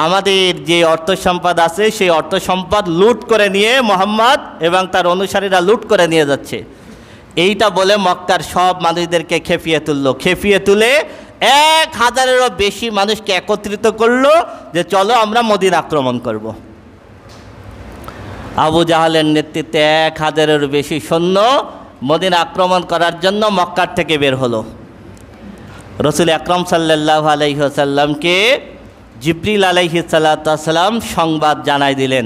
আমাদের যে অর্থ সম্পদ আছে সেই অর্থ সম্পদ লুট করে নিয়ে মুহাম্মদ এবং তার অনুসারীরা লুট করে নিয়ে যাচ্ছে। এইটা বলে মক্কার সব মানুষদেরকে খেপিয়ে তুললো। খেপিয়ে তুলে 1000-এরও বেশি মানুষকে একত্রিত করলো যে চলো আমরা মদিনা আক্রমণ করব। আবু জাহালের নেতৃত্বে 1000-এরও বেশি সৈন্য মদিনা আক্রমণ করার জন্য মক্কার থেকে বের হলো। রাসূল আকরাম সাল্লাল্লাহু আলাইহি ওয়াসাল্লামকে জিবরিল আলাইহিস সালাতু ওয়াস সালাম সংবাদ জানাই দিলেন।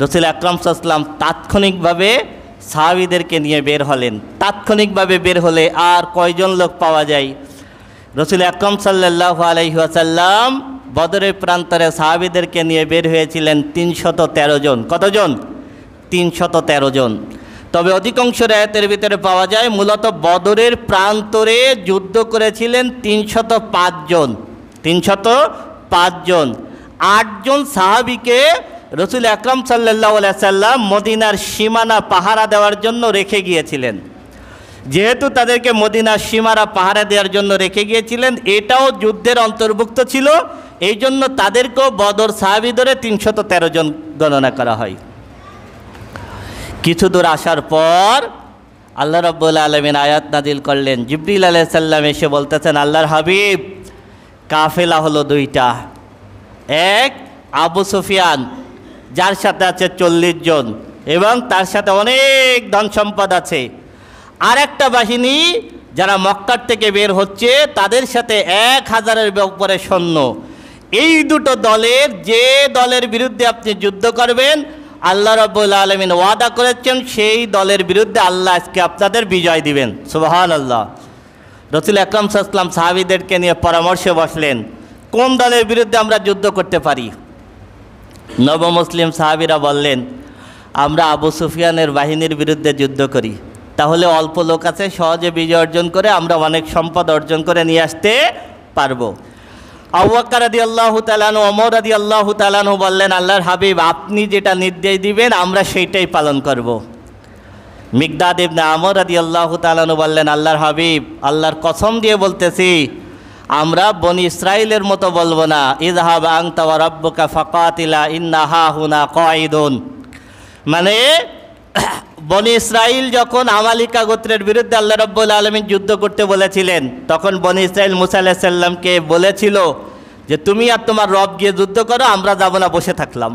রাসূল আকরাম সাল্লাল্লাহু আলাইহি ওয়াসাল্লাম তাৎক্ষণিকভাবে সাহাবীদেরকে নিয়ে বের হলেন। তাৎক্ষণিকভাবে বের হলে আর কয়জন লোক পাওয়া যায়? রাসূল আকরাম সাল্লাল্লাহু আলাইহি ওয়াসাল্লাম বদরের প্রান্তরে সাহাবীদেরকে নিয়ে বের হয়েছিলেন 313 জন। কতজন? 313 জন। তবে অধিকাংশ রায়াতের ভিতরে পাওয়া যায় মূলত বদরের প্রান্তরে যুদ্ধ করেছিলেন 305 জন। 305 জন। 8 জন সাহাবীকে রসুল আকরাম সাল্লাল্লাহু আলাইহি সাল্লাম মদিনার সীমানা পাহারা দেওয়ার জন্য রেখে গিয়েছিলেন। যেহেতু তাদেরকে মদিনার সীমানা পাহারা দেওয়ার জন্য রেখে গিয়েছিলেন, এটাও যুদ্ধের অন্তর্ভুক্ত ছিল, এই জন্য তাদেরকেও বদর সাহাবী ধরে 313 জন গণনা করা হয়। কিছু দূর আসার পর আল্লাহ রাব্বুল আলামিন আয়াত নাজিল করলেন। জিবরিল আলাইহিস সালাম এসে বলতেছেন, আল্লাহর হাবিব, কাফেলা হলো 2টা। এক আবু সুফিয়ান, যার সাথে আছে 40 জন এবং তার সাথে অনেক ধন সম্পদ আছে। আর একটা বাহিনী যারা মক্কার থেকে বের হচ্ছে, তাদের সাথে 1000-এর উপরে সৈন্য। এই দুটো দলের যে দলের বিরুদ্ধে আপনি যুদ্ধ করবেন, আল্লাহ রাব্বুল আলামিন ওয়াদা করেছেন সেই দলের বিরুদ্ধে আল্লাহ আজকে আপনাদের বিজয় দিবেন। সুবহানাল্লাহ। রাসূল আকরাম সাল্লাল্লাহু আলাইহি ওয়াসাল্লাম সাহাবীদেরকে নিয়ে পরামর্শে বসলেন, কোন দলের বিরুদ্ধে আমরা যুদ্ধ করতে পারি? নবমুসলিম সাহাবীরা বললেন, আমরা আবু সুফিয়ানের বাহিনীর বিরুদ্ধে যুদ্ধ করি, তাহলে অল্প লোক আছে, সহজে বিজয় অর্জন করে আমরা অনেক সম্পদ অর্জন করে নিয়ে আসতে পারবো। আবু বকর রাদিয়াল্লাহু তাআলা আনহু, ওমর রাদিয়াল্লাহু তাআলা আনহু বললেন, আল্লাহর হাবিব, আপনি যেটা নির্দেশ দিবেন আমরা সেইটাই পালন করব। মিকদাদ ইবনে আমর রাদিয়াল্লাহু তাআলা আনহু বললেন, আল্লাহর হাবিব, আল্লাহর কসম দিয়ে বলতেছি, আমরা বনি ইসরাইলের মতো বলবো না, ইযহাব আনতা ওয়া রাব্বুকা ফাকাতিলা ইন্না হাহুনা কাঈদুন। মানে বনি ইসরাইল যখন আমালিকা গোত্রের বিরুদ্ধে আল্লাহ রাব্বুল আলামিন যুদ্ধ করতে বলেছিলেন, তখন বনি ইসরাইল মুসা আলাইহিস সালামকে বলেছিল যে তুমি আর তোমার রব গিয়ে যুদ্ধ করো, আমরা যাব না, বসে থাকলাম।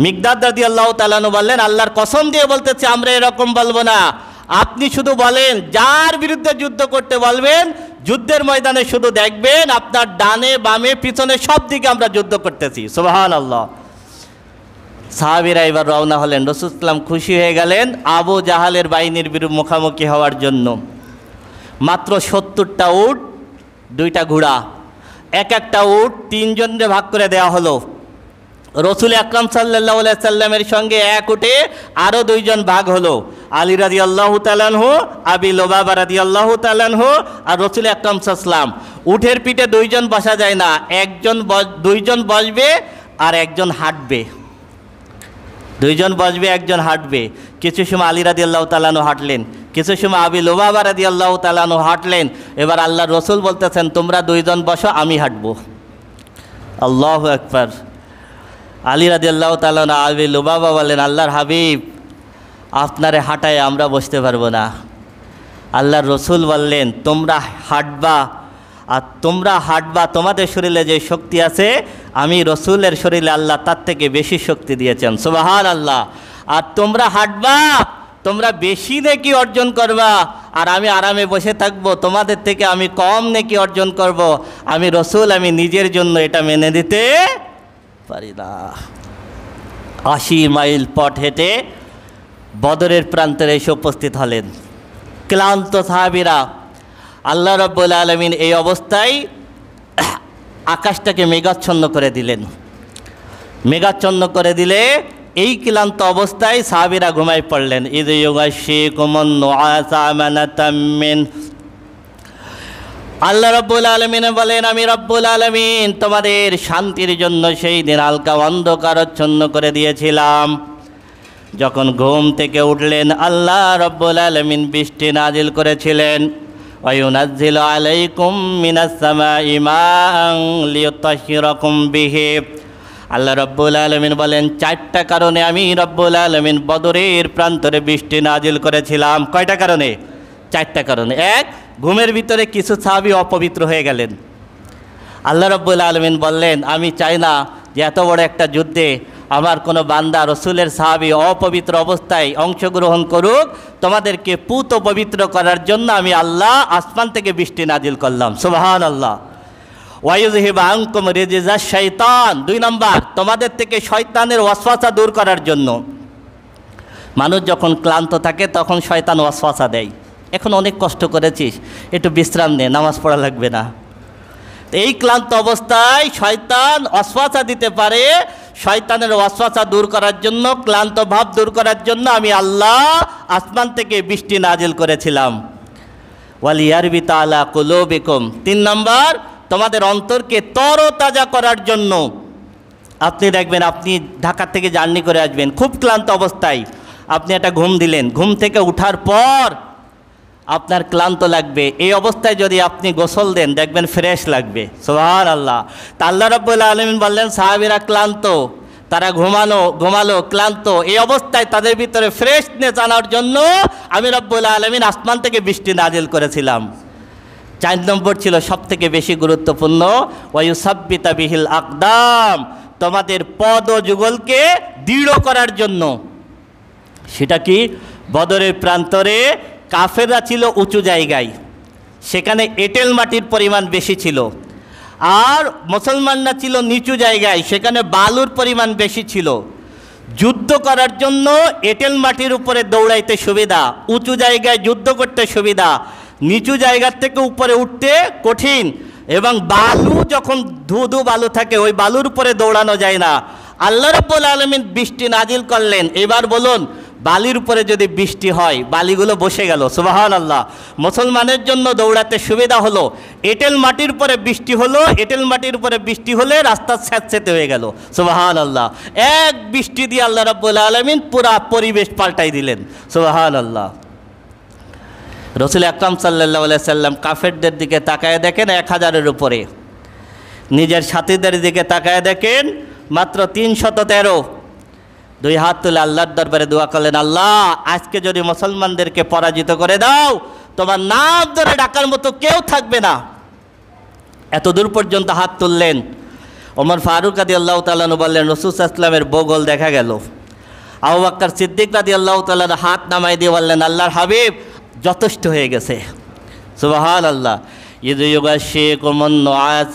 মিকদাদ রাদিয়াল্লাহু তাআলা আনহু বললেন, আল্লাহর কসম দিয়ে বলতেছি, আমরা এরকম বলবো না, আপনি শুধু বলেন যার বিরুদ্ধে যুদ্ধ করতে বলবেন, যুদ্ধের ময়দানে শুধু দেখবেন আপনার ডানে বামে পিছনে সব দিকে আমরা যুদ্ধ করতেছি। সুবহানাল্লাহ। সাহাবীরা এবার রওনা হলেন। রাসূল সাল্লাল্লাহু আলাইহি ওয়াসাল্লাম খুশি হয়ে গেলেন আবু জাহালের বাহিনীর বিরুদ্ধে মুখোমুখি হওয়ার জন্য। মাত্র 70টা উট, 2টা ঘোড়া, এক একটা উট 3 জনে ভাগ করে দেওয়া হলো। রসুল আকরাম সাল্লাল্লাহু আলাইহি সাল্লামের সঙ্গে এক উটে আরও 2 জন ভাগ হলো, আলী রাদিয়াল্লাহু তাআলা আনহু, আবি লুবাবা রাদিয়াল্লাহু তাআলা আনহু আর রসুল আকরাম সাল্লাল্লাহু আলাইহি ওয়াসাল্লাম। উটের পিঠে 2 জন বসা যায় না, 2 জন বসবে আর একজন হাঁটবে। 2 জন বসবে, একজন হাঁটবে। কিছু সময় আলী রাদিয়াল্লাহু তাআলা আনহু হাঁটলেন, কিছু সময় আবি লুবাবা রাদিয়াল্লাহু তাআলা আনহু হাঁটলেন। এবার আল্লাহর রসুল বলতেছেন, তোমরা 2 জন বসো, আমি হাঁটবো। আল্লাহু আকবার। আলী রাদিয়াল্লাহু তাআলা আনহু, আবি লুবাবা বলেন, আল্লাহর হাবিব, আপনারে হাঁটায় আমরা বসতে পারবো না। আল্লাহর রসুল বললেন, তোমরা হাঁটবা, আর তোমরা হাঁটবা, তোমাদের শরীরে যে শক্তি আছে আমি রসুলের শরীরে আল্লাহ তার থেকে বেশি শক্তি দিয়েছেন। সুবহানাল্লাহ। আর তোমরা হাঁটবা, তোমরা বেশি নেকি অর্জন করবা, আর আমি আরামে বসে থাকবো, তোমাদের থেকে আমি কম নেকি অর্জন করব। আমি রসুল, আমি নিজের জন্য এটা মেনে নিতে পারি না। 80 মাইল পথ হেঁটে বদরের প্রান্তরে এসে উপস্থিত হলেন ক্লান্ত সাহাবীরা। আল্লাহ রাব্বুল আলামিন এই অবস্থায় আকাশটাকে মেঘাচ্ছন্ন করে দিলেন। মেঘাচ্ছন্ন করে দিলে এই ক্লান্ত অবস্থায় সাহাবীরা ঘুমায় পড়লেন। ইয ইউগাশশিকুমুন নুআসা আমানাতাম মিন, আল্লাহ রাব্বুল আলামিন বলেন, আমি রাব্বুল আলামিন তোমাদের শান্তির জন্য সেই দিন হালকা অন্ধকারাচ্ছন্ন করে দিয়েছিলাম। যখন ঘুম থেকে উঠলেন, আল্লাহ রাব্বুল আলামিন বৃষ্টি নাজিল করেছিলেন। ওয়ায়ুনাজ্জিলু আলাইকুম মিনাস সামাই মাআন লিয়ুতাহহিরাকুম বিহি। আল্লাহ রাব্বুল আলামিন বলেন, 4টা কারণে আমি রাব্বুল আলামিন বদরের প্রান্তরে বৃষ্টি নাজিল করেছিলাম। কয়টা কারণে? 4টা কারণে। 1, ঘুমের ভিতরে কিছু সাহাবী অপবিত্র হয়ে গেলেন। আল্লাহ রাব্বুল আলামিন বললেন, আমি চাই না যে এত বড় একটা যুদ্ধে আমার কোনো বান্দা রসুলের সাহাবী অপবিত্র অবস্থায় অংশগ্রহণ করুক। তোমাদেরকে পুত পবিত্র করার জন্য আমি আল্লাহ আসমান থেকে বৃষ্টি নাজিল করলাম। সুবহানাল্লাহ। ওয়ায়ুযহিবা আনকুম রিজজাশ শাইতান। 2 নম্বর, তোমাদের থেকে শয়তানের ওয়াসওয়াসা দূর করার জন্য। মানুষ যখন ক্লান্ত থাকে তখন শয়তান ওয়াসওয়াসা দেয়, এখন অনেক কষ্ট করেছিস, একটু বিশ্রাম নে, নামাজ পড়া লাগবে না। এই ক্লান্ত অবস্থায় শয়তান ওয়াসওয়াসা দিতে পারে। শয়তানের ওয়াসওয়াসা দূর করার জন্য, ক্লান্ত ভাব দূর করার জন্য আমি আল্লাহ আসমান থেকে বৃষ্টি নাজিল করেছিলাম। ওয়ালিয়ারবিতা আলা কুলুবিকুম। 3 নম্বর, তোমাদের অন্তরকে তরতাজা করার জন্য। আপনি দেখবেন আপনি ঢাকা থেকে জার্নি করে আসবেন, খুব ক্লান্ত অবস্থায় আপনি একটা ঘুম দিলেন, ঘুম থেকে ওঠার পর আপনার ক্লান্ত লাগবে, এই অবস্থায় যদি আপনি গোসল দেন দেখবেন ফ্রেশ লাগবে। সুবহানাল্লাহ। তা আল্লাহ রাব্বুল আলামিন বললেন সাহাবীরা ক্লান্ত, তারা ঘুমালো ক্লান্ত, এই অবস্থায় তাদের ভিতরে ফ্রেশনেস আনার জন্য আমি রব্বুল আলামিন আসমান থেকে বৃষ্টি নাজিল করেছিলাম। 4 নম্বর ছিল সবথেকে বেশি গুরুত্বপূর্ণ, ওয়ায়ুসাব্বিতা বিহিল আকদাম, তোমাদের পদ ও যুগলকে দৃঢ় করার জন্য। সেটা কি? বদরের প্রান্তরে কাফেররা ছিল উঁচু জায়গায়, সেখানে এঁটেল মাটির পরিমাণ বেশি ছিল, আর মুসলমানরা ছিল নিচু জায়গায়, সেখানে বালুর পরিমাণ বেশি ছিল। যুদ্ধ করার জন্য এঁটেল মাটির উপরে দৌড়াইতে সুবিধা, উঁচু জায়গায় যুদ্ধ করতে সুবিধা, নিচু জায়গার থেকে উপরে উঠতে কঠিন, এবং বালু যখন ধুধু বালু থাকে ওই বালুর উপরে দৌড়ানো যায় না। আল্লাহ রাব্বুল আলামিন বৃষ্টি নাজিল করলেন। এবার বলুন, বালির উপরে যদি বৃষ্টি হয় বালিগুলো বসে গেল। সুবহানাল্লাহ। মুসলমানের জন্য দৌড়াতে সুবিধা হলো। এঁটেল মাটির উপরে বৃষ্টি হলো, এঁটেল মাটির উপরে বৃষ্টি হলে রাস্তা স্যাঁতস্যাঁতে হয়ে গেল। সুবহানাল্লাহ। এক বৃষ্টি দিয়ে আল্লাহ রাব্বুল আলামিন পুরা পরিবেশ পাল্টাই দিলেন। সুবহানাল্লাহ। রাসূল আকরাম সাল্লাল্লাহু আলাইহি সাল্লাম কাফেরদের দিকে তাকায় দেখেন 1000-এর উপরে, নিজের সাথীদের দিকে তাকায় দেখেন মাত্র 313। 2 হাত তুলে আল্লাহর দরবারে দোয়া করলেন, আল্লাহ আজকে যদি মুসলমানদেরকে পরাজিত করে দাও, তোমার নাম ধরে ডাকার মতো কেউ থাকবে না। এত দূর পর্যন্ত হাত তুললেন। ওমর ফারুক রাদিয়াল্লাহু তাআলা আনহু বললেন, রাসূল সাল্লাল্লাহু আলাইহি ওয়াসাল্লামের বগল দেখা গেল। আবু বকর সিদ্দিক রাদিয়াল্লাহু তাআলা হাত নামাই দিয়ে বললেন, আল্লাহর হাবিব যথেষ্ট হয়ে গেছে। সুবহানাল্লাহ। ইয ইউগাশিকুমুন নুআস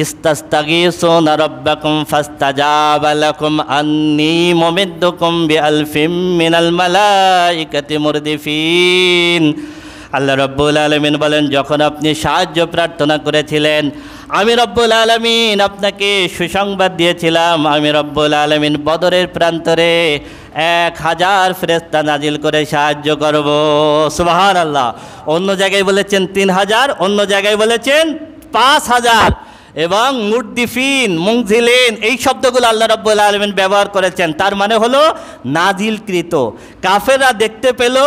ইস্তাস্তাগীসুনা রাব্বাকুম ফাস্তাজাবা লাকুম আন্নী মুমিদ্দুকুম বিআলফিম মিনাল মালাইকাতি মুরদিফিন। আল্লাহ রাব্বুল আলামিন বলেন, যখন আপনি সাহায্য প্রার্থনা করেছিলেন আমি রব্বুল আলামিন আপনাকে সুসংবাদ দিয়েছিলাম, আমি রব্বুল আলামিন বদরের প্রান্তরে 1000 ফেরেশতা নাজিল করে সাহায্য করব। সুবহানাল্লাহ। অন্য জায়গায় বলেছেন 3000, অন্য জায়গায় বলেছেন 5000, এবং মুরদিফিন, মুনজিলিন, এই শব্দগুলো আল্লাহ রাব্বুল আলামিন ব্যবহার করেছেন। তার মানে হলো নাজিলকৃত। কাফেররা দেখতে পেল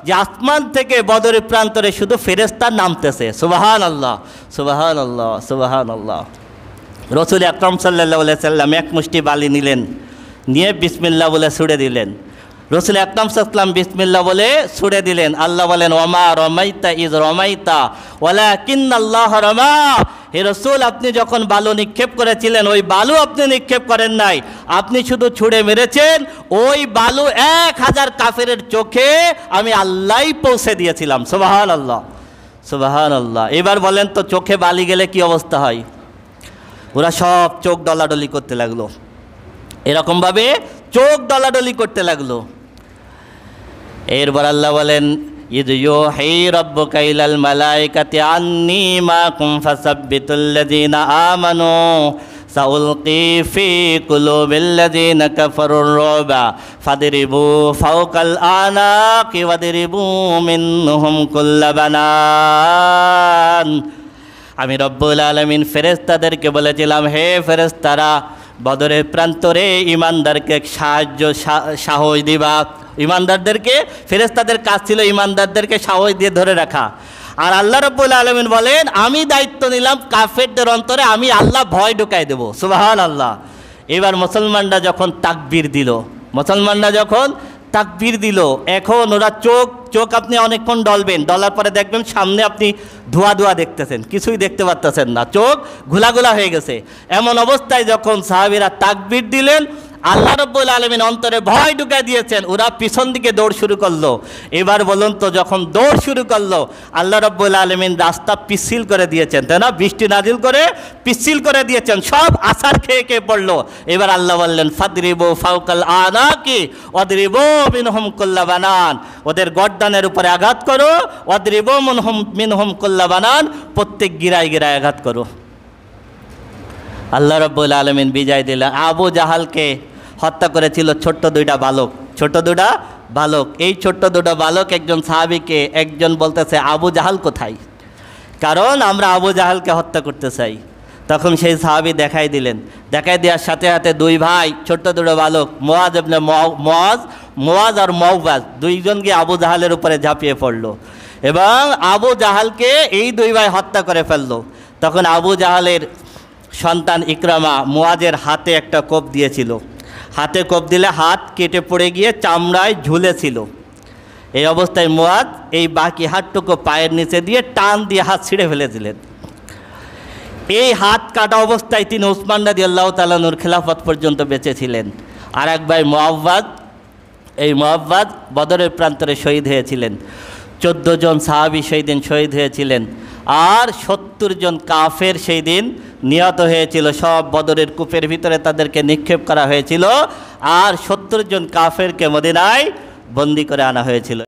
যে আসমান থেকে বদরের প্রান্তরে শুধু ফেরেশতা নামতেছে। সুবহানাল্লাহ, সুবহানাল্লাহ, সুবহানাল্লাহ। রাসূল আকরাম সাল্লাল্লাহু আলাইহি সাল্লাম এক মুষ্টি বালি নিলেন, নিয়ে বিসমিল্লাহ বলে ছুড়ে দিলেন। রাসূল আকরাম সাল্লাল্লাহু আলাইহি ওয়াসাল্লাম বিসমিল্লাহ বলে ছুড়ে দিলেন। আল্লাহ বলেন, ওয়ামা রমাইতা ইয রমাইতা ওয়ালাকিন্নাল্লাহ রামা। হে রাসূল, আপনি যখন বালু নিক্ষেপ করেছিলেন ওই বালু আপনি নিক্ষেপ করেন নাই, আপনি শুধু ছুড়ে মেরেছেন। ওই বালু 1000 কাফেরের চোখে আমি আল্লাহই পৌঁছে দিয়েছিলাম। সুবহানাল্লাহ, সুবহানাল্লাহ। এবার বলেন তো চোখে বালি গেলে কি অবস্থা হয়? ওরা সব চোখ ডলাডলি করতে লাগলো, এরকমভাবে চোখ ডলাডলি করতে লাগলো। এরপর আল্লাহ বলেন, ইয ইউহি রাব্বুকা ইলাল মালাইকাতি আন্নী মাকুম ফাসাব্বিতুল্লাযীনা আমানু সাউলকি ফি কুলুবিল্লাযীনা কাফারুর রুবা ফাদরিবু ফাওকাল আনাকি ওয়াদরিবু মিনহুম কুল্লা বানান। আমি রব্বুল আলামিন ফেরেশতাদেরকে বলেছিলাম, হে ফেরেশতারা, বদরের প্রান্তরে ইমানদারকে সাহস দিবা। ইমানদারদেরকে, ফেরেশতাদের কাজ ছিল ইমানদারদেরকে সাহস দিয়ে ধরে রাখা। আর আল্লাহ রাব্বুল আলামিন বলেন, আমি দায়িত্ব নিলাম কাফেরদের অন্তরে আমি আল্লাহ ভয় ঢুকাই দেব। সুবহানাল্লাহ। এবার মুসলমানরা যখন তাকবীর দিল, মুসলমানরা যখন তাকবীর দিল, এখন ওরা চোখ আপনি অনেকক্ষণ ডলবেন, ডলার পরে দেখবেন সামনে আপনি ধোয়া দেখতেছেন, কিছুই দেখতে পারতেছেন না, চোখ ঘোলা হয়ে গেছে। এমন অবস্থায় যখন সাহাবীরা তাকবীর দিলেন, আল্লাহ রাব্বুল আলামিন অন্তরে ভয় ঢুকাই দিয়েছেন, ওরা পিছন দিকে দৌড় শুরু করলো। এবার বলুন তো, যখন দৌড় শুরু করলো আল্লাহ রাব্বুল আলামিন রাস্তা পিচ্ছিল করে দিয়েছেন, তাই না? বৃষ্টি নাজিল করে পিচ্ছিল করে দিয়েছেন, সব আছাড় খেয়ে পড়লো। এবার আল্লাহ বললেন, ফাদরিবু ফাওকাল আনাকি ওয়াদরিবু মিনহুম কুল্লা বানান। ওদের গর্দানের উপরে আঘাত করো, ওয়াদরিবু মিনহুম কুল্লা বানান, প্রত্যেক গিরায় আঘাত করো। আল্লাহ রাব্বুল আলামিন বিজয় দিলেন। আবু জাহালকে হত্যা করেছিল ছোট্ট 2টা বালক, ছোট্ট 2টা বালক। এই ছোট্ট 2টা বালক একজন সাহাবীকে, একজন বলতেছে আবু জাহাল কোথায়, কারণ আমরা আবু জাহালকে হত্যা করতে চাই। তখন সেই সাহাবী দেখাই দিলেন। দেখাই দেওয়ার সাথে সাথে দুই ভাই ছোট্ট দুটো বালক মুআজ ইবনে মুআজ আর মাওবাজ দুইজন গিয়ে আবু জাহালের উপরে ঝাঁপিয়ে পড়ল এবং আবু জাহালকে এই দুই ভাই হত্যা করে ফেলল। তখন আবু জাহালের সন্তান ইকরামা মুআজের হাতে একটা কোপ দিয়েছিল। হাতে কোপ দিলে হাত কেটে পড়ে গিয়ে চামড়ায় ঝুলেছিল। এই অবস্থায় মুআজ এই বাকি হাতটুকু পায়ের নিচে দিয়ে টান দিয়ে হাত ছিঁড়ে ফেলেছিলেন। এই হাত কাটা অবস্থায় তিনি উসমান রাদিয়াল্লাহু তাআলা আনহুর খেলাফত পর্যন্ত বেঁচে ছিলেন। আর এক ভাই মুআওয়াজ, এই মুআওয়াজ বদরের প্রান্তরে শহীদ হয়েছিলেন। 14 জন সাহাবী সেই দিন শহীদ হয়েছিলেন আর 70 জন কাফের সেই দিন নিহত হয়েছিল। সব বদরের কূপের ভিতরে তাদেরকে নিক্ষেপ করা হয়েছিল আর 70 জন কাফেরকে মদিনায় বন্দী করে আনা হয়েছিল।